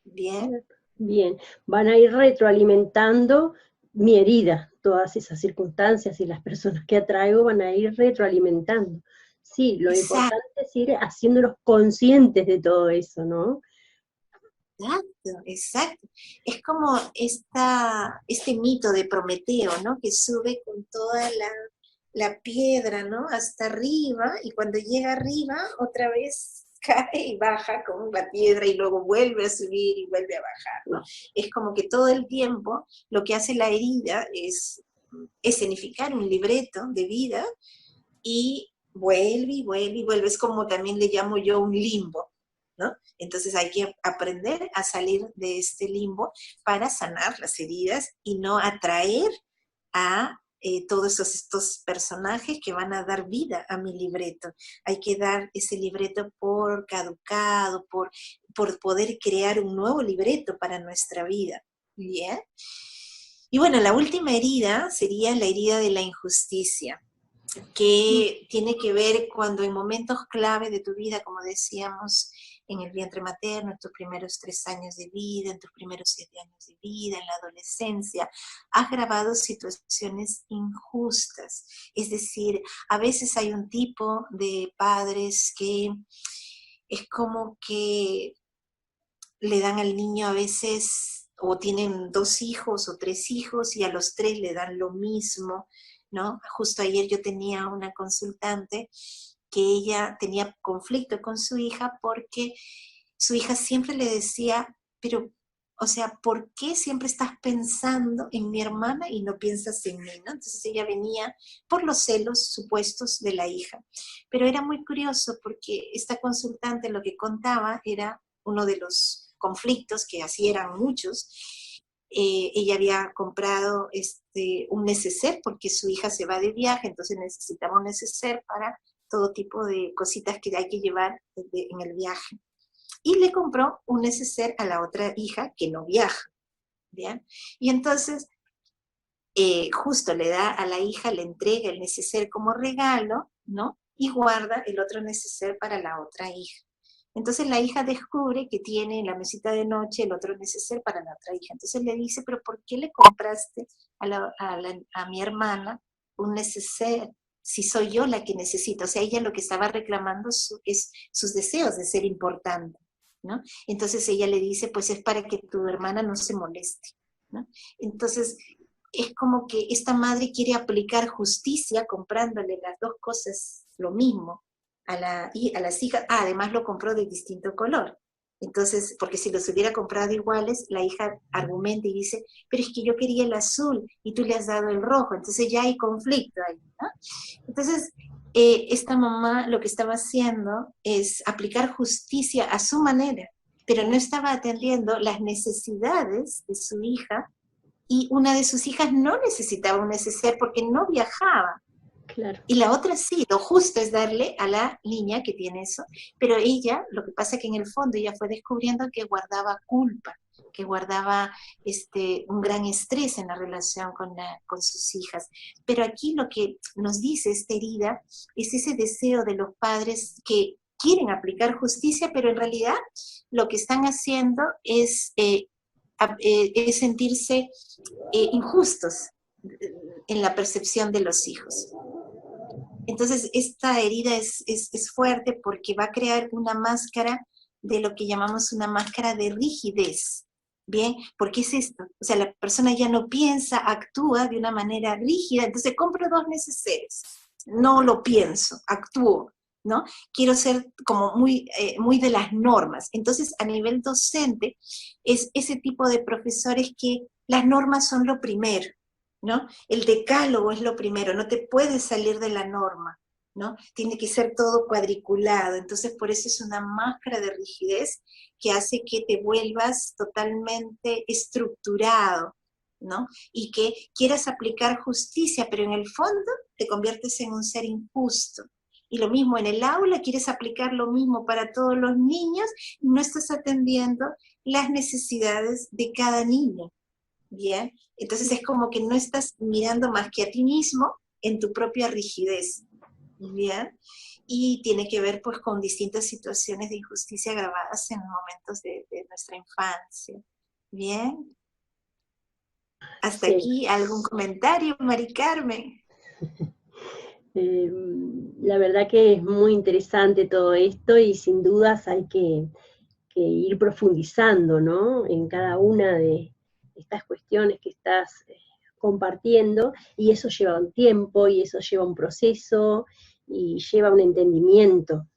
¿Bien? Bien, van a ir retroalimentando mi herida, todas esas circunstancias y las personas que atraigo van a ir retroalimentando. Sí, lo Exacto, importante es ir haciéndolos conscientes de todo eso, ¿no? exacto. Es como este mito de Prometeo, ¿no? Que sube con toda la piedra, ¿no? Hasta arriba, y cuando llega arriba, otra vez cae y baja con la piedra, y luego vuelve a subir y vuelve a bajar, ¿no? Es como que todo el tiempo lo que hace la herida es escenificar un libreto de vida, y vuelve y vuelve y vuelve. Es como también le llamo yo un limbo, ¿no? Entonces hay que aprender a salir de este limbo para sanar las heridas y no atraer a todos estos personajes que van a dar vida a mi libreto. Hay que dar ese libreto por caducado, por poder crear un nuevo libreto para nuestra vida. ¿Bien? Y bueno, la última herida sería la herida de la injusticia, que tiene que ver cuando en momentos clave de tu vida, como decíamos, en el vientre materno, en tus primeros 3 años de vida, en tus primeros 7 años de vida, en la adolescencia, has grabado situaciones injustas. Es decir, a veces hay un tipo de padres que es como que le dan al niño a veces, o tienen 2 hijos o 3 hijos, y a los 3 le dan lo mismo, ¿no? Justo ayer yo tenía una consultante que ella tenía conflicto con su hija porque su hija siempre le decía, pero, o sea, ¿por qué siempre estás pensando en mi hermana y no piensas en mí, ¿no? Entonces ella venía por los celos supuestos de la hija. Pero era muy curioso porque esta consultante lo que contaba era uno de los conflictos, que así eran muchos. Ella había comprado un neceser porque su hija se va de viaje, entonces necesitaba un neceser para todo tipo de cositas que hay que llevar en el viaje. Y le compró un neceser a la otra hija que no viaja, ¿bien? Y entonces justo le da a la hija, le entrega el neceser como regalo, ¿no? Y guarda el otro neceser para la otra hija. Entonces la hija descubre que tiene en la mesita de noche el otro neceser para la otra hija. Entonces le dice, pero ¿por qué le compraste a mi hermana un neceser si soy yo la que necesito? O sea, ella lo que estaba reclamando es sus deseos de ser importante, ¿no? Entonces ella le dice, pues es para que tu hermana no se moleste, ¿no? Entonces es como que esta madre quiere aplicar justicia comprándole las dos cosas lo mismo a las hijas. Además lo compró de distinto color. Entonces, porque si los hubiera comprado iguales, la hija argumenta y dice, pero es que yo quería el azul y tú le has dado el rojo, entonces ya hay conflicto ahí, ¿no? Entonces, esta mamá lo que estaba haciendo es aplicar justicia a su manera, pero no estaba atendiendo las necesidades de su hija, y una de sus hijas no necesitaba un neceser porque no viajaba. Claro. Y la otra sí, lo justo es darle a la niña que tiene eso, pero ella, lo que pasa es que en el fondo ella fue descubriendo que guardaba culpa, que guardaba un gran estrés en la relación con sus hijas. Pero aquí lo que nos dice esta herida es ese deseo de los padres que quieren aplicar justicia, pero en realidad lo que están haciendo es sentirse injustos en la percepción de los hijos. Entonces, esta herida es fuerte porque va a crear una máscara de lo que llamamos una máscara de rigidez. ¿Bien? ¿Por qué es esto? O sea, la persona ya no piensa, actúa de una manera rígida. Entonces, compro 2 neceseres. No lo pienso, actúo, ¿no? Quiero ser como muy de las normas. Entonces, a nivel docente, es ese tipo de profesores que las normas son lo primero, ¿no? El decálogo es lo primero, no te puedes salir de la norma, ¿no? Tiene que ser todo cuadriculado, entonces por eso es una máscara de rigidez que hace que te vuelvas totalmente estructurado, ¿no? Y que quieras aplicar justicia, pero en el fondo te conviertes en un ser injusto. Y lo mismo en el aula, quieres aplicar lo mismo para todos los niños, y no estás atendiendo las necesidades de cada niño, ¿bien? Entonces es como que no estás mirando más que a ti mismo en tu propia rigidez, ¿bien? Y tiene que ver pues con distintas situaciones de injusticia grabadas en momentos de nuestra infancia, ¿bien? Hasta Sí. aquí, ¿algún comentario, Mari Carmen? Eh, la verdad que es muy interesante todo esto y sin dudas hay que ir profundizando, ¿no? En cada una de estas cuestiones que estás compartiendo, y eso lleva un tiempo, y eso lleva un proceso, y lleva un entendimiento.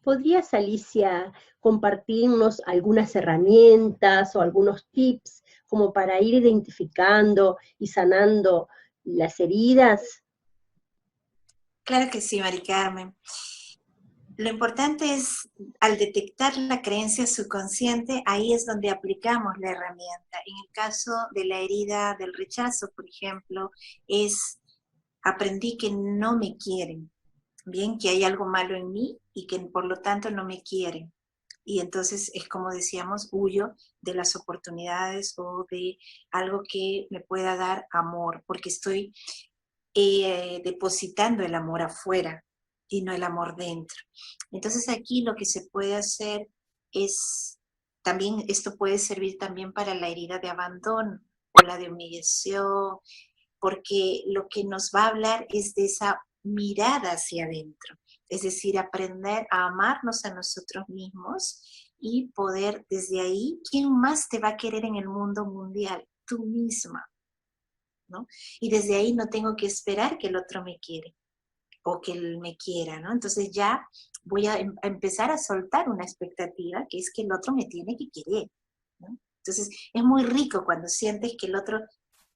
¿Podrías, Alicia, compartirnos algunas herramientas o algunos tips como para ir identificando y sanando las heridas? Claro que sí, Mari Carmen. Lo importante es, al detectar la creencia subconsciente, ahí es donde aplicamos la herramienta. En el caso de la herida del rechazo, por ejemplo, es aprendí que no me quieren, bien, que hay algo malo en mí y que por lo tanto no me quieren. Y entonces es como decíamos, huyo de las oportunidades o de algo que me pueda dar amor, porque estoy depositando el amor afuera y no el amor dentro. Entonces aquí lo que se puede hacer es, también esto puede servir también para la herida de abandono o la de humillación, porque lo que nos va a hablar es de esa mirada hacia adentro, es decir, aprender a amarnos a nosotros mismos y poder desde ahí, ¿quién más te va a querer en el mundo mundial? Tú misma, ¿no? Y desde ahí no tengo que esperar que el otro me quiere o que él me quiera, ¿no? Entonces ya voy a empezar a soltar una expectativa que es que el otro me tiene que querer, ¿no? Entonces es muy rico cuando sientes que el otro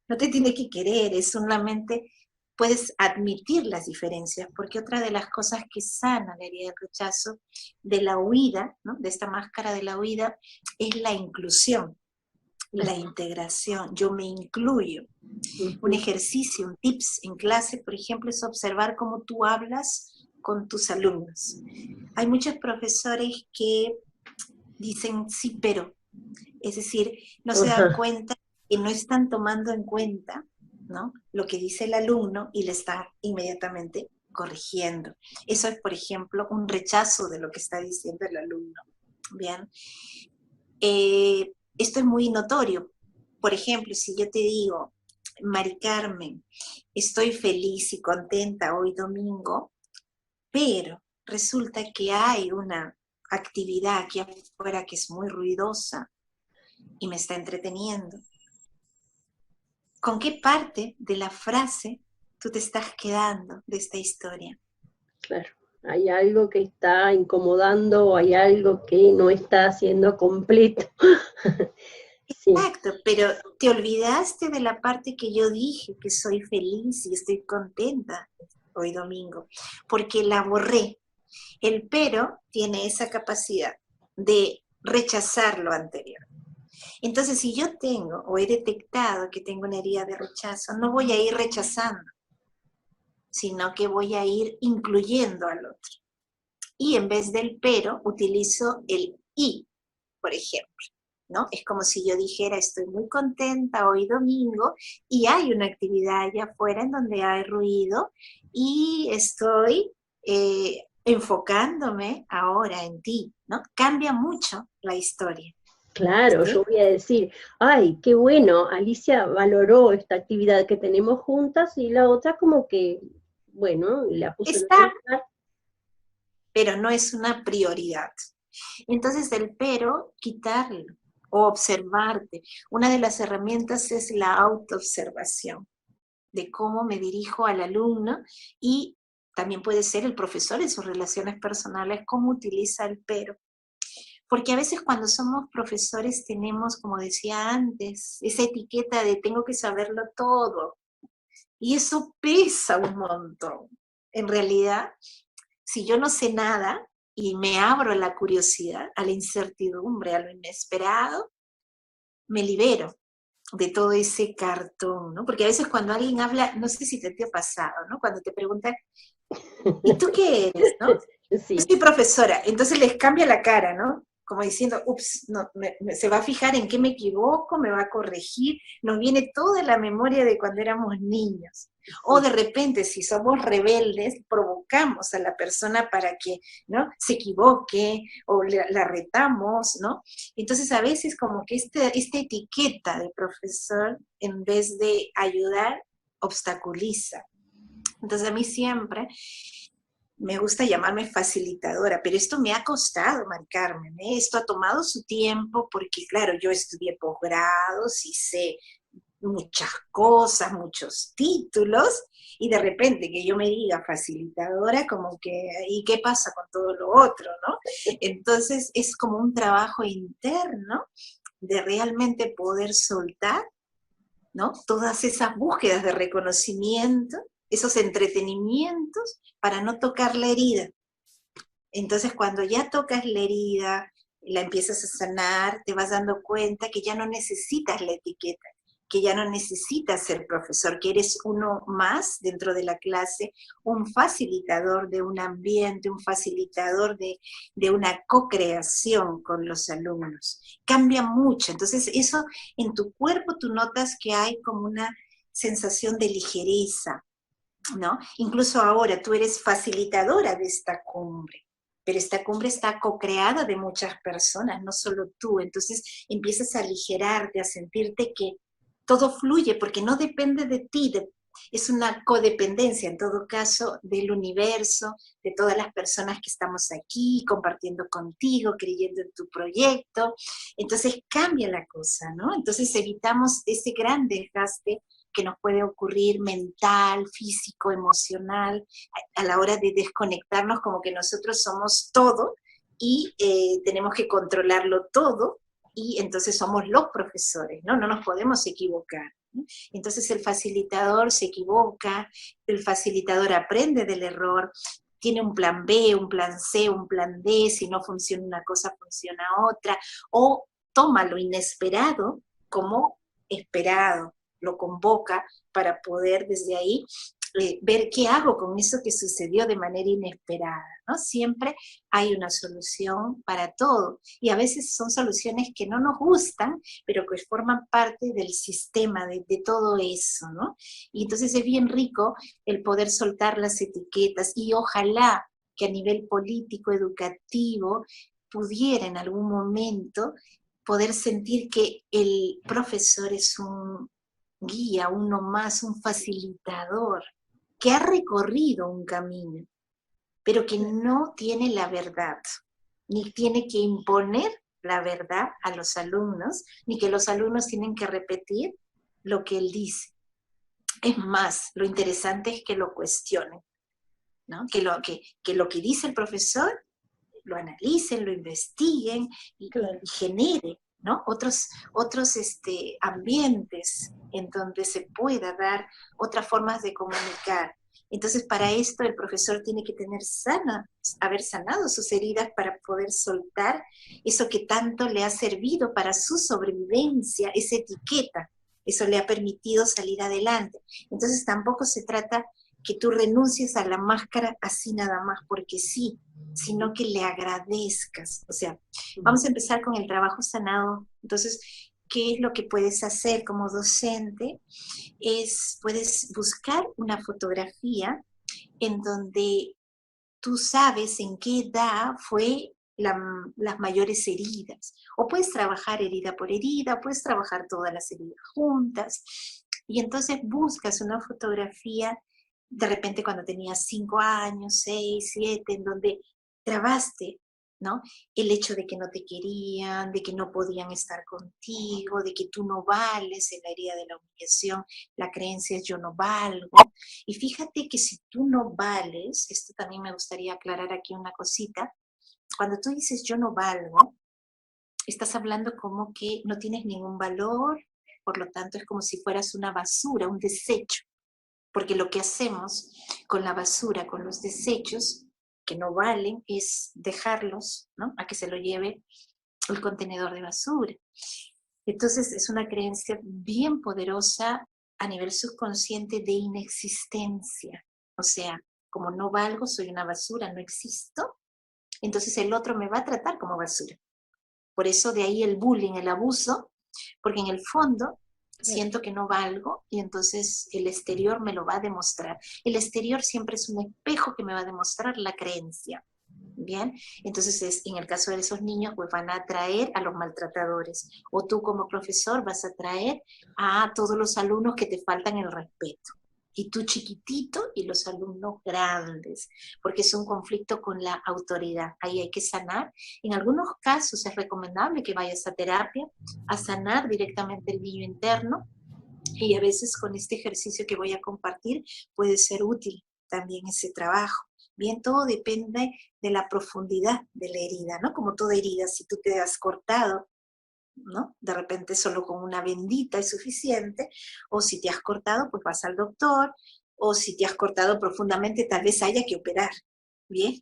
no te tiene que querer, es solamente puedes admitir las diferencias, porque otra de las cosas que sana la herida del rechazo, de la huida, ¿no? De esta máscara de la huida, es la inclusión, la integración, yo me incluyo. Un Ujú. ejercicio, un tips en clase, por ejemplo, es observar cómo tú hablas con tus alumnos. Hay muchos profesores que dicen sí, pero, es decir, no se dan Ajá, cuenta que no están tomando en cuenta, ¿no?, lo que dice el alumno y le está inmediatamente corrigiendo. Eso es, por ejemplo, un rechazo de lo que está diciendo el alumno. Bien. Esto es muy notorio. Por ejemplo, si yo te digo, Mari Carmen, estoy feliz y contenta hoy domingo, pero resulta que hay una actividad aquí afuera que es muy ruidosa y me está entreteniendo. ¿Con qué parte de la frase tú te estás quedando de esta historia? claro. Hay algo que está incomodando o hay algo que no está siendo completo. Sí, Exacto, pero te olvidaste de la parte que yo dije, que soy feliz y estoy contenta hoy domingo, porque la borré. El pero tiene esa capacidad de rechazar lo anterior. Entonces, si yo tengo o he detectado que tengo una herida de rechazo, no voy a ir rechazando, sino que voy a ir incluyendo al otro. Y en vez del pero, utilizo el y, por ejemplo, ¿no? Es como si yo dijera, estoy muy contenta hoy domingo y hay una actividad allá afuera en donde hay ruido y estoy enfocándome ahora en ti, ¿no? Cambia mucho la historia, claro, yo ¿sí? voy a decir, ay, qué bueno, Alicia valoró esta actividad que tenemos juntas y la otra como que, bueno, la puso en otro Está, lugar. pero no es una prioridad. Entonces el pero, quitarlo o observarte. Una de las herramientas es la autoobservación, de cómo me dirijo al alumno y también puede ser el profesor en sus relaciones personales, cómo utiliza el pero. Porque a veces cuando somos profesores tenemos, como decía antes, esa etiqueta de tengo que saberlo todo. Y eso pesa un montón. en realidad, si yo no sé nada y me abro a la curiosidad, a la incertidumbre, a lo inesperado, me libero de todo ese cartón, ¿no? Porque a veces cuando alguien habla, no sé si te ha pasado, ¿no? Cuando te preguntan, ¿y tú qué eres, no? Yo Sí, soy profesora, entonces les cambia la cara, ¿no? Como diciendo, ups, no, se va a fijar en qué me equivoco, me va a corregir, nos viene toda la memoria de cuando éramos niños. O sí. de repente, si somos rebeldes, provocamos a la persona para que, ¿no?, se equivoque, o la retamos, ¿no? Entonces a veces como que esta etiqueta de profesor, en vez de ayudar, obstaculiza. Entonces a mí siempre me gusta llamarme facilitadora, pero esto me ha costado, Mari Carmen, ¿eh? Esto ha tomado su tiempo porque, claro, yo estudié posgrados y sé muchas cosas, muchos títulos, y de repente que yo me diga facilitadora, como que, ¿y qué pasa con todo lo otro, no? Entonces es como un trabajo interno de realmente poder soltar, ¿no?, todas esas búsquedas de reconocimiento, esos entretenimientos para no tocar la herida. Entonces, cuando ya tocas la herida, la empiezas a sanar, te vas dando cuenta que ya no necesitas la etiqueta, que ya no necesitas ser profesor, que eres uno más dentro de la clase, un facilitador de un ambiente, un facilitador de una co-creación con los alumnos. Cambia mucho. Entonces, eso en tu cuerpo tú notas que hay como una sensación de ligereza, ¿no? Incluso ahora tú eres facilitadora de esta cumbre, pero esta cumbre está co-creada de muchas personas, no solo tú. Entonces empiezas a aligerarte, a sentirte que todo fluye, porque no depende de ti, es una codependencia en todo caso del universo, de todas las personas que estamos aquí compartiendo contigo, creyendo en tu proyecto. Entonces cambia la cosa, ¿no? Entonces evitamos ese gran desgaste que nos puede ocurrir mental, físico, emocional, a la hora de desconectarnos, como que nosotros somos todo y tenemos que controlarlo todo, y entonces somos los profesores, ¿no? No nos podemos equivocar, ¿no? Entonces el facilitador se equivoca, el facilitador aprende del error, tiene un plan B, un plan C, un plan D, si no funciona una cosa, funciona otra, o toma lo inesperado como esperado, lo convoca para poder desde ahí ver qué hago con eso que sucedió de manera inesperada, ¿no? Siempre hay una solución para todo, y a veces son soluciones que no nos gustan, pero que forman parte del sistema de todo eso, ¿no? Y entonces es bien rico el poder soltar las etiquetas, y ojalá que a nivel político, educativo, pudiera en algún momento poder sentir que el profesor es un guía, uno más, un facilitador, que ha recorrido un camino, pero que no tiene la verdad, ni tiene que imponer la verdad a los alumnos, ni que los alumnos tienen que repetir lo que él dice. Es más, lo interesante es que lo cuestionen, ¿no? Que lo que dice el profesor lo analicen, lo investiguen y Claro. genere, ¿no?, otros ambientes en donde se pueda dar otras formas de comunicar. Entonces, para esto el profesor tiene que haber sanado sus heridas para poder soltar eso que tanto le ha servido para su sobrevivencia, esa etiqueta. Eso le ha permitido salir adelante. Entonces, tampoco se trata que tú renuncies a la máscara así nada más porque sí, sino que le agradezcas. O sea, vamos a empezar con el trabajo sanado. Entonces, ¿qué es lo que puedes hacer como docente? Puedes buscar una fotografía en donde tú sabes en qué edad fue las mayores heridas. O puedes trabajar herida por herida, puedes trabajar todas las heridas juntas. Y entonces buscas una fotografía de repente cuando tenías 5 años, 6, 7, en donde trabaste, ¿no?, el hecho de que no te querían, de que no podían estar contigo, de que tú no vales, en la herida de la humillación, la creencia es yo no valgo. Y fíjate que si tú no vales, esto también me gustaría aclarar aquí una cosita, cuando tú dices yo no valgo, estás hablando como que no tienes ningún valor, por lo tanto es como si fueras una basura, un desecho. porque lo que hacemos con la basura, con los desechos que no valen, es dejarlos, ¿no?, a que se lo lleve el contenedor de basura. Entonces es una creencia bien poderosa a nivel subconsciente de inexistencia. O sea, como no valgo, soy una basura, no existo, entonces el otro me va a tratar como basura. Por eso de ahí el bullying, el abuso, porque en el fondo siento que no valgo y entonces el exterior me lo va a demostrar. El exterior siempre es un espejo que me va a demostrar la creencia. Bien, entonces en el caso de esos niños, pues van a atraer a los maltratadores, o tú como profesor vas a atraer a todos los alumnos que te faltan el respeto, y tú chiquitito y los alumnos grandes, porque es un conflicto con la autoridad, ahí hay que sanar. En algunos casos es recomendable que vayas a terapia, a sanar directamente el niño interno, y a veces con este ejercicio que voy a compartir puede ser útil también ese trabajo. Bien, todo depende de la profundidad de la herida, ¿no? Como toda herida, si tú te has cortado, ¿no?, de repente solo con una bendita es suficiente, o si te has cortado, pues vas al doctor, o si te has cortado profundamente, tal vez haya que operar. Bien,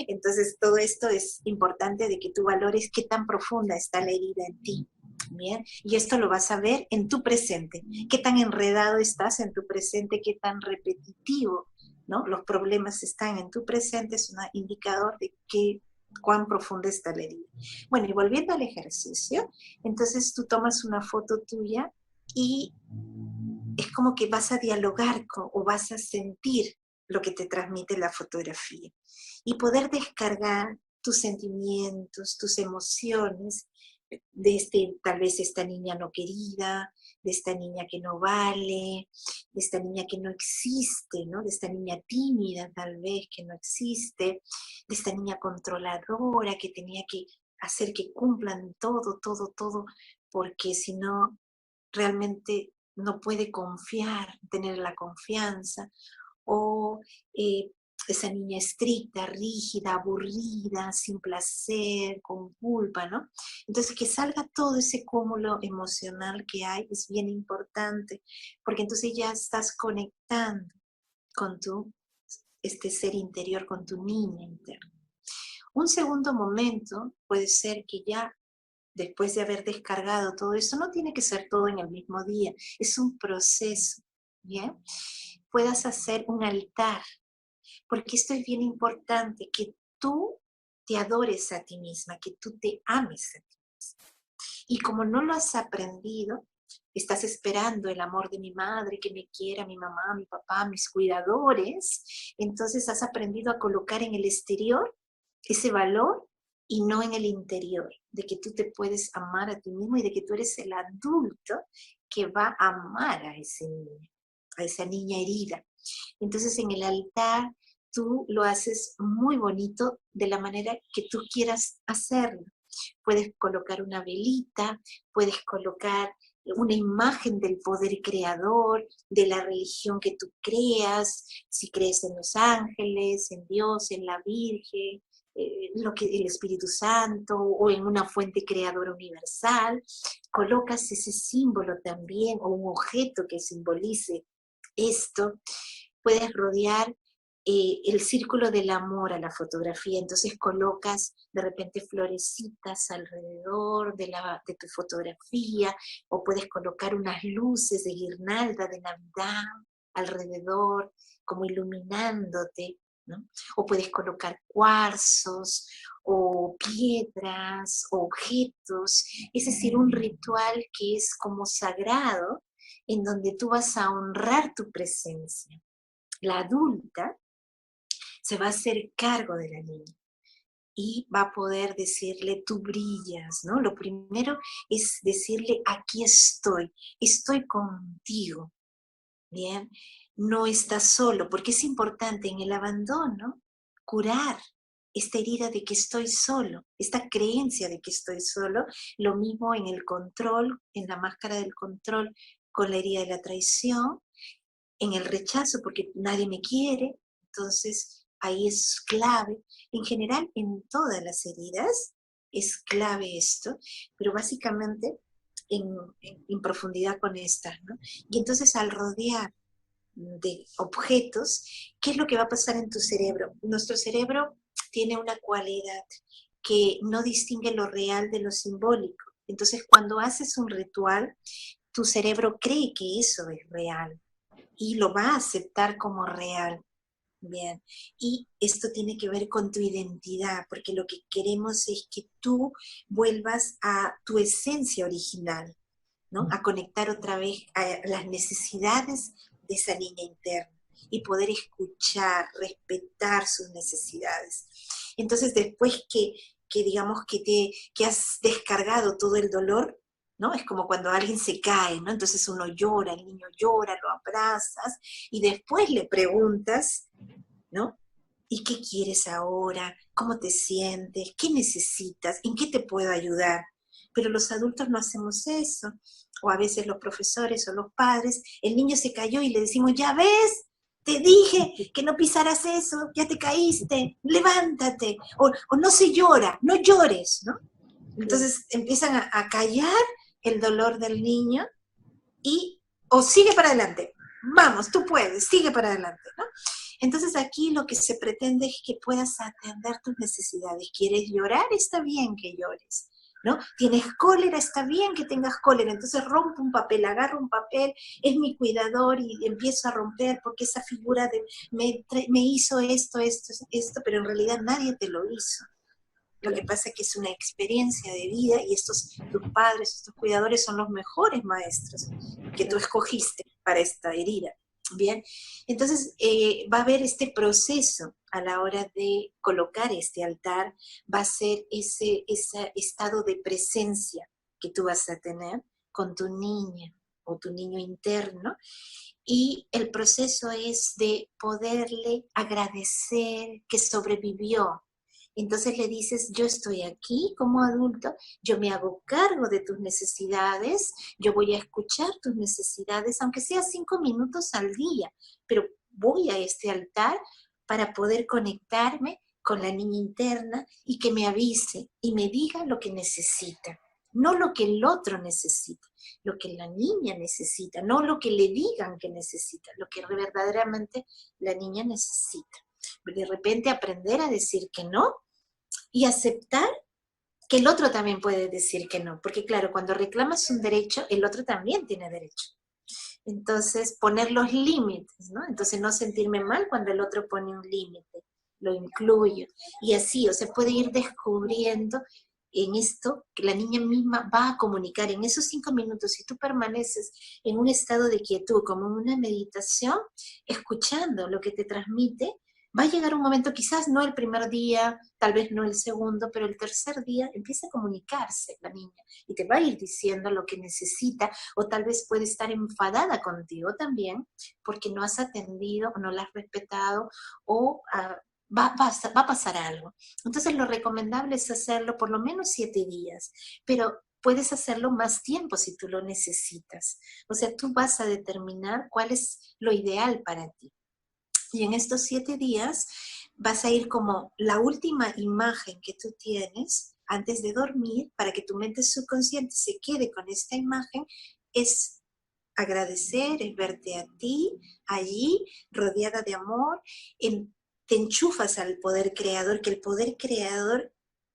entonces todo esto es importante de que tú valores qué tan profunda está la herida en ti. Bien, y esto lo vas a ver en tu presente, qué tan enredado estás en tu presente, qué tan repetitivo, ¿no?, los problemas están en tu presente, es un indicador de cuán profunda está la herida. Bueno, y volviendo al ejercicio, entonces tú tomas una foto tuya y es como que vas a dialogar o vas a sentir lo que te transmite la fotografía y poder descargar tus sentimientos, tus emociones de tal vez esta niña no querida, de esta niña que no vale, de esta niña que no existe, ¿no?, de esta niña tímida tal vez que no existe, de esta niña controladora que tenía que hacer que cumplan todo, todo, todo, porque si no, realmente no puede confiar, tener la confianza, o esa niña estricta, rígida, aburrida, sin placer, con culpa, ¿no? Entonces, que salga todo ese cúmulo emocional que hay es bien importante, porque entonces ya estás conectando con este ser interior, con tu niña interna. Un segundo momento puede ser que ya después de haber descargado todo eso, no tiene que ser todo en el mismo día, es un proceso, ¿bien? Puedas hacer un altar, porque esto es bien importante, que tú te adores a ti misma, que tú te ames a ti misma. Y como no lo has aprendido, estás esperando el amor de mi madre, que me quiera, mi mamá, mi papá, mis cuidadores, entonces has aprendido a colocar en el exterior ese valor y no en el interior, de que tú te puedes amar a ti mismo y de que tú eres el adulto que va a amar a ese niño, a esa niña herida. Entonces en el altar tú lo haces muy bonito de la manera que tú quieras hacerlo. Puedes colocar una velita, puedes colocar una imagen del poder creador, de la religión que tú creas, si crees en los ángeles, en Dios, en la Virgen, el Espíritu Santo, o en una fuente creadora universal. Colocas ese símbolo también, o un objeto que simbolice esto. Puedes rodear el círculo del amor a la fotografía, entonces colocas de repente florecitas alrededor de tu fotografía, o puedes colocar unas luces de guirnalda de Navidad alrededor, como iluminándote, ¿no? O puedes colocar cuarzos, o piedras, o objetos, es decir, un ritual que es como sagrado, en donde tú vas a honrar tu presencia. La adulta se va a hacer cargo de la niña y va a poder decirle, tú brillas, ¿no? Lo primero es decirle, aquí estoy contigo, ¿bien? No estás solo, porque es importante en el abandono curar esta herida de que estoy solo, esta creencia de que estoy solo, lo mismo en el control, en la máscara del control, con la herida de la traición, en el rechazo porque nadie me quiere, entonces ahí es clave. En general, en todas las heridas es clave esto, pero básicamente en profundidad con estas, ¿no? Y entonces al rodear de objetos, ¿qué es lo que va a pasar en tu cerebro? Nuestro cerebro tiene una cualidad que no distingue lo real de lo simbólico. Entonces, cuando haces un ritual, tu cerebro cree que eso es real y lo va a aceptar como real. Bien, y esto tiene que ver con tu identidad, porque lo que queremos es que tú vuelvas a tu esencia original, ¿no? A conectar otra vez a las necesidades de esa niña interna y poder escuchar, respetar sus necesidades. Entonces, después que digamos que has descargado todo el dolor, ¿no? Es como cuando alguien se cae, ¿no? Entonces uno llora, el niño llora, lo abrazas y después le preguntas, ¿no? ¿Y qué quieres ahora? ¿Cómo te sientes? ¿Qué necesitas? ¿En qué te puedo ayudar? Pero los adultos no hacemos eso. O a veces los profesores o los padres, el niño se cayó y le decimos, ya ves, te dije que no pisaras eso, ya te caíste, levántate. O no se llora, no llores, ¿no? Entonces empiezan a callar el dolor del niño y, o sigue para adelante, vamos, tú puedes, sigue para adelante, ¿no? Entonces aquí lo que se pretende es que puedas atender tus necesidades. ¿Quieres llorar? Está bien que llores, ¿no? ¿Tienes cólera? Está bien que tengas cólera. Entonces rompo un papel, agarro un papel, es mi cuidador y empiezo a romper porque esa figura me hizo esto, pero en realidad nadie te lo hizo. Lo que pasa es que es una experiencia de vida y tus padres, estos cuidadores son los mejores maestros que tú escogiste para esta herida. Bien, entonces va a haber este proceso a la hora de colocar este altar, va a ser ese estado de presencia que tú vas a tener con tu niña o tu niño interno, y el proceso es de poderle agradecer que sobrevivió. Entonces le dices, yo estoy aquí como adulto, yo me hago cargo de tus necesidades, yo voy a escuchar tus necesidades, aunque sea 5 minutos al día, pero voy a este altar para poder conectarme con la niña interna y que me avise y me diga lo que necesita, no lo que el otro necesita, lo que la niña necesita, no lo que le digan que necesita, lo que verdaderamente la niña necesita. De repente aprender a decir que no y aceptar que el otro también puede decir que no, porque claro, cuando reclamas un derecho, el otro también tiene derecho. Entonces, poner los límites, ¿no? Entonces, no sentirme mal cuando el otro pone un límite, lo incluyo. Y así, o sea, puede ir descubriendo en esto que la niña misma va a comunicar en esos 5 minutos. Si tú permaneces en un estado de quietud, como en una meditación, escuchando lo que te transmite, va a llegar un momento, quizás no el primer día, tal vez no el segundo, pero el tercer día empieza a comunicarse la niña y te va a ir diciendo lo que necesita, o tal vez puede estar enfadada contigo también porque no has atendido o no la has respetado, o va a pasar algo. Entonces lo recomendable es hacerlo por lo menos 7 días, pero puedes hacerlo más tiempo si tú lo necesitas. O sea, tú vas a determinar cuál es lo ideal para ti. Y en estos 7 días vas a ir como la última imagen que tú tienes antes de dormir, para que tu mente subconsciente se quede con esta imagen, es agradecer, es verte a ti allí, rodeada de amor, te enchufas al poder creador, que el poder creador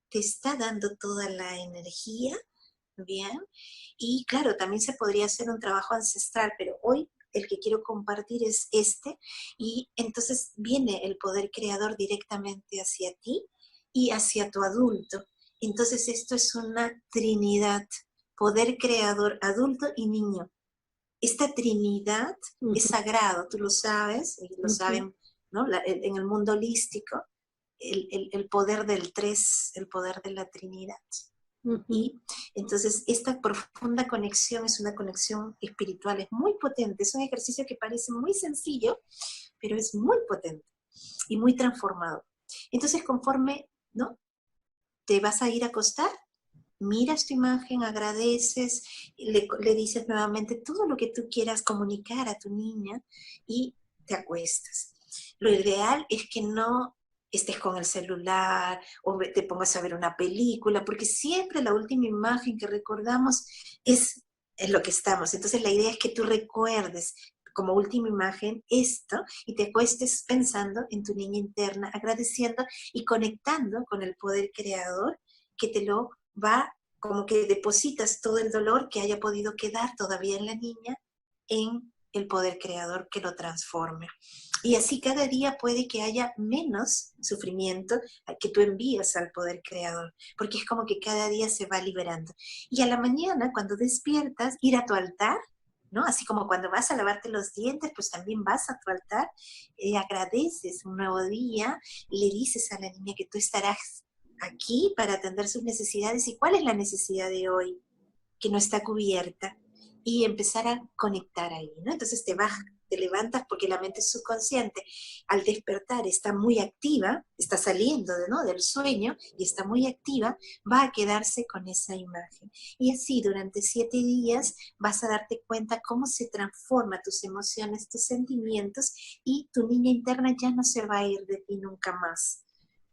te está dando toda la energía, ¿bien? Y claro, también se podría hacer un trabajo ancestral, pero hoy el que quiero compartir es este, y entonces viene el poder creador directamente hacia ti y hacia tu adulto. Entonces esto es una trinidad, poder creador, adulto y niño. Esta trinidad es sagrado, tú lo sabes, y lo saben, ¿no? En el mundo holístico, el poder del tres, el poder de la trinidad. Y entonces esta profunda conexión es una conexión espiritual, es muy potente, es un ejercicio que parece muy sencillo, pero es muy potente y muy transformado. Entonces conforme, ¿no?, te vas a ir a acostar, miras tu imagen, agradeces, le dices nuevamente todo lo que tú quieras comunicar a tu niña y te acuestas. Lo ideal es que no estés con el celular o te pongas a ver una película, porque siempre la última imagen que recordamos es lo que estamos. Entonces la idea es que tú recuerdes como última imagen esto y te acuestes pensando en tu niña interna, agradeciendo y conectando con el poder creador que te lo va, como que depositas todo el dolor que haya podido quedar todavía en la niña en el poder creador que lo transforme. Y así cada día puede que haya menos sufrimiento que tú envías al poder creador, porque es como que cada día se va liberando. Y a la mañana, cuando despiertas, ir a tu altar, ¿no? Así como cuando vas a lavarte los dientes, pues también vas a tu altar, agradeces un nuevo día, le dices a la niña que tú estarás aquí para atender sus necesidades. ¿Y cuál es la necesidad de hoy que no está cubierta? Y empezar a conectar ahí, ¿no? Entonces te vas, te levantas porque la mente subconsciente al despertar está muy activa, está saliendo ¿no? del sueño y está muy activa, va a quedarse con esa imagen. Y así durante 7 días vas a darte cuenta cómo se transforman tus emociones, tus sentimientos, y tu niña interna ya no se va a ir de ti nunca más,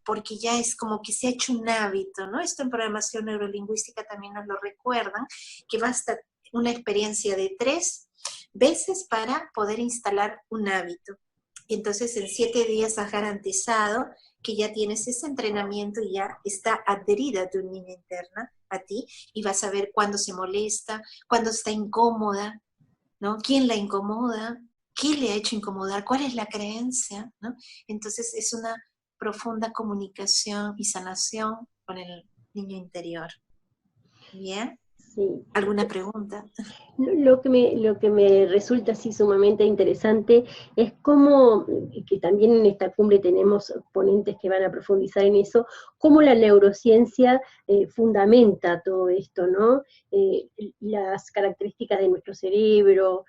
porque ya es como que se ha hecho un hábito, ¿no? Esto en programación neurolingüística también nos lo recuerdan, que basta una experiencia de 3 veces para poder instalar un hábito. Y entonces en 7 días has garantizado que ya tienes ese entrenamiento y ya está adherida tu niña interna a ti, y vas a ver cuándo se molesta, cuándo está incómoda, ¿no? ¿Quién la incomoda? ¿Qué le ha hecho incomodar? ¿Cuál es la creencia? ¿No? Entonces es una profunda comunicación y sanación con el niño interior. ¿Bien? Sí. ¿Alguna pregunta? Lo que me resulta así sumamente interesante es cómo, que también en esta cumbre tenemos ponentes que van a profundizar en eso, cómo la neurociencia fundamenta todo esto, ¿no? Las características de nuestro cerebro,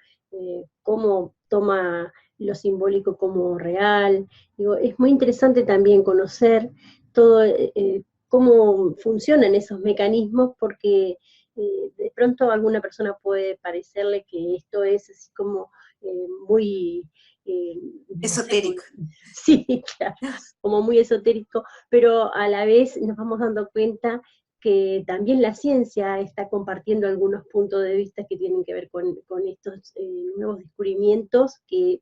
cómo toma lo simbólico como real. Digo, es muy interesante también conocer todo, cómo funcionan esos mecanismos, porque de pronto a alguna persona puede parecerle que esto es así como muy, no sé, Esotérico. sí, claro, como muy esotérico, pero a la vez nos vamos dando cuenta que también la ciencia está compartiendo algunos puntos de vista que tienen que ver con estos nuevos descubrimientos que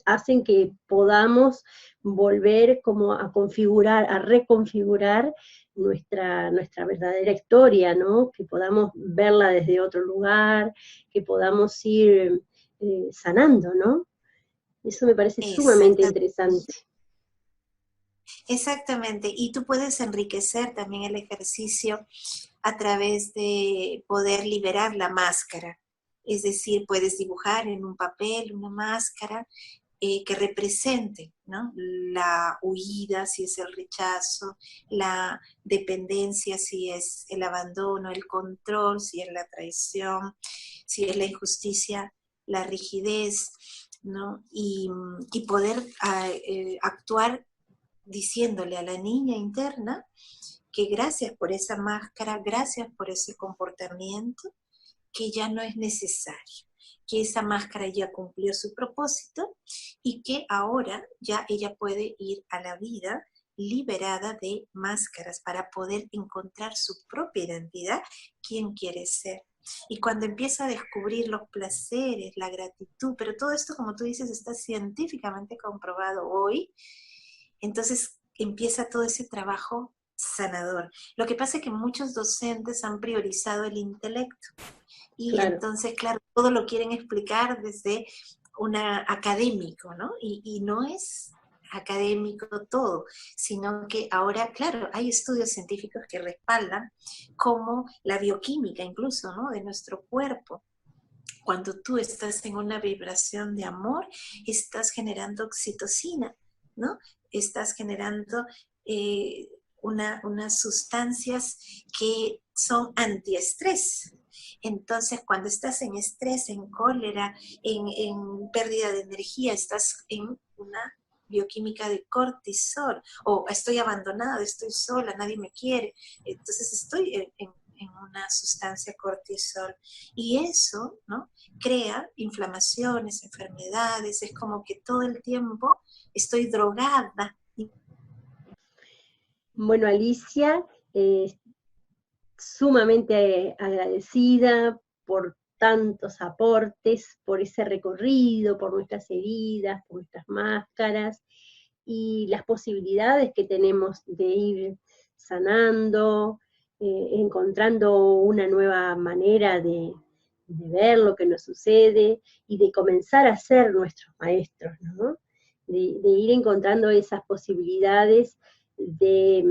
hacen que podamos volver como a configurar, a reconfigurar nuestra verdadera historia, ¿no? Que podamos verla desde otro lugar, que podamos ir sanando, ¿no? Eso me parece sumamente Exactamente. interesante. Exactamente. Y tú puedes enriquecer también el ejercicio a través de poder liberar la máscara. Es decir, puedes dibujar en un papel una máscara que represente, ¿no? La huida, si es el rechazo, la dependencia, si es el abandono, el control, si es la traición, si es la injusticia, la rigidez, ¿no? Y poder actuar diciéndole a la niña interna que gracias por esa máscara, gracias por ese comportamiento, que ya no es necesario, que esa máscara ya cumplió su propósito y que ahora ya ella puede ir a la vida liberada de máscaras para poder encontrar su propia identidad, quién quiere ser. Y cuando empieza a descubrir los placeres, la gratitud, pero todo esto, como tú dices, está científicamente comprobado hoy, entonces empieza todo ese trabajo sanador. Lo que pasa es que muchos docentes han priorizado el intelecto y Claro. entonces, claro, todo lo quieren explicar desde una académico, ¿no? Y no es académico todo, sino que ahora, claro, hay estudios científicos que respaldan como la bioquímica incluso, ¿no? De nuestro cuerpo. Cuando tú estás en una vibración de amor, estás generando oxitocina, ¿no? Estás generando unas sustancias que son antiestrés. Entonces, cuando estás en estrés, en cólera, en pérdida de energía, estás en una bioquímica de cortisol, o estoy abandonada, estoy sola, nadie me quiere, entonces estoy en una sustancia cortisol. Y eso, ¿no? Crea inflamaciones, enfermedades, es como que todo el tiempo estoy drogada. Bueno, Alicia, sumamente agradecida por tantos aportes, por ese recorrido, por nuestras heridas, por nuestras máscaras, y las posibilidades que tenemos de ir sanando, encontrando una nueva manera de ver lo que nos sucede y de comenzar a ser nuestros maestros, ¿no? De ir encontrando esas posibilidades de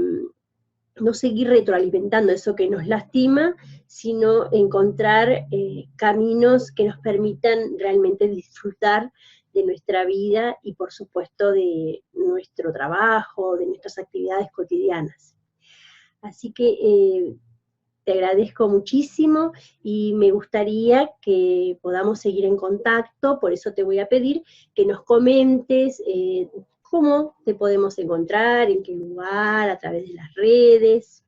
no seguir retroalimentando eso que nos lastima, sino encontrar caminos que nos permitan realmente disfrutar de nuestra vida y por supuesto de nuestro trabajo, de nuestras actividades cotidianas. Así que te agradezco muchísimo y me gustaría que podamos seguir en contacto, por eso te voy a pedir que nos comentes cómo te podemos encontrar, en qué lugar, a través de las redes.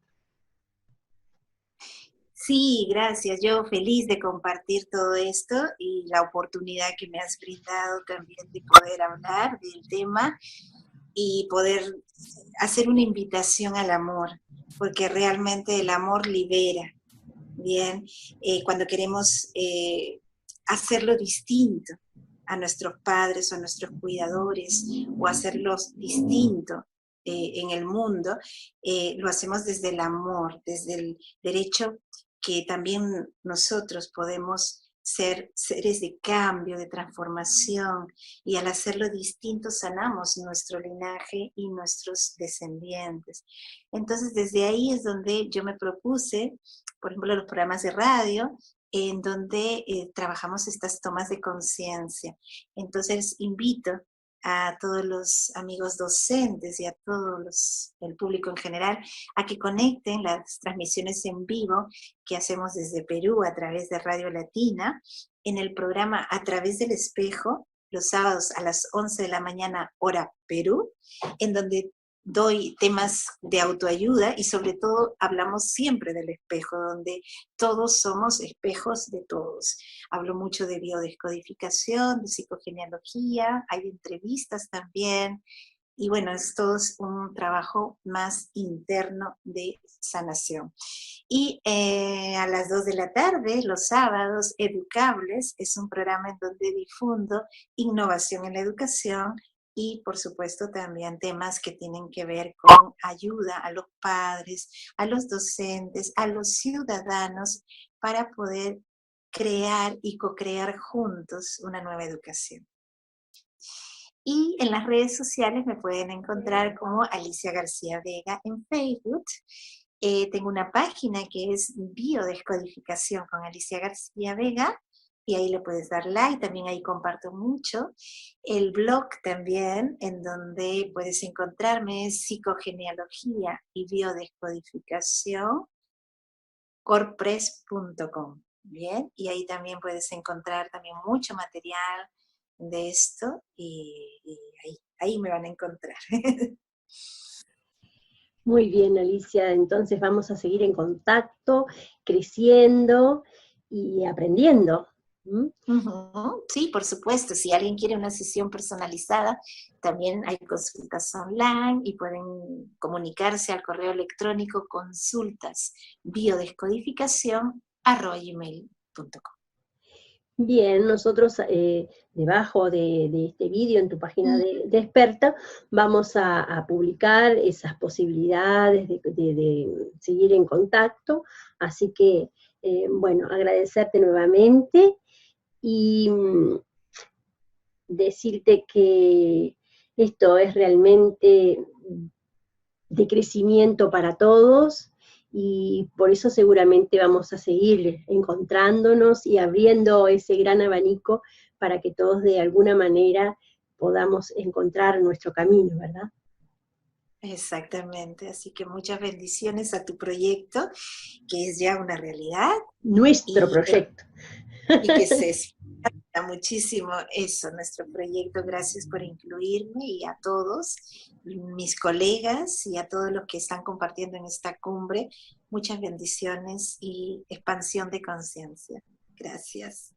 Sí, gracias. Yo feliz de compartir todo esto y la oportunidad que me has brindado también de poder hablar del tema y poder hacer una invitación al amor, porque realmente el amor libera, ¿bien? Cuando queremos hacerlo distinto a nuestros padres o a nuestros cuidadores, o hacerlo distinto en el mundo, lo hacemos desde el amor, desde el derecho que también nosotros podemos ser seres de cambio, de transformación, y al hacerlo distinto sanamos nuestro linaje y nuestros descendientes. Entonces, desde ahí es donde yo me propuse, por ejemplo, los programas de radio, en donde trabajamos estas tomas de conciencia. Entonces, invito a todos los amigos docentes y a el público en general a que conecten las transmisiones en vivo que hacemos desde Perú a través de Radio Latina en el programa A Través del Espejo, los sábados a las 11 de la mañana, hora Perú, en donde doy temas de autoayuda y sobre todo hablamos siempre del espejo, donde todos somos espejos de todos. Hablo mucho de biodescodificación, de psicogenealogía, hay entrevistas también, y bueno, es todo un trabajo más interno de sanación. Y a las 2 de la tarde, los sábados, Educables, es un programa en donde difundo innovación en la educación y, por supuesto, también temas que tienen que ver con ayuda a los padres, a los docentes, a los ciudadanos, para poder crear y co-crear juntos una nueva educación. Y en las redes sociales me pueden encontrar como Alicia García Vega en Facebook. Tengo una página que es Biodescodificación con Alicia García Vega, y ahí le puedes dar like, también ahí comparto mucho. El blog también, en donde puedes encontrarme, es Psicogenealogía y Biodescodificación, corpress.com. Bien, y ahí también puedes encontrar también mucho material de esto, y ahí me van a encontrar. Muy bien, Alicia, entonces vamos a seguir en contacto, creciendo y aprendiendo. Sí, por supuesto. Si alguien quiere una sesión personalizada, también hay consultas online y pueden comunicarse al correo electrónico consultasbiodescodificación@gmail.com. Bien, nosotros debajo de este vídeo en tu página de experta vamos a publicar esas posibilidades de seguir en contacto, así que, bueno, agradecerte nuevamente y decirte que esto es realmente de crecimiento para todos, y por eso seguramente vamos a seguir encontrándonos y abriendo ese gran abanico para que todos de alguna manera podamos encontrar nuestro camino, ¿verdad? Exactamente, así que muchas bendiciones a tu proyecto, que es ya una realidad. Nuestro proyecto. Y que se explica muchísimo eso, nuestro proyecto. Gracias por incluirme, y a todos mis colegas y a todos los que están compartiendo en esta cumbre. Muchas bendiciones y expansión de conciencia. Gracias.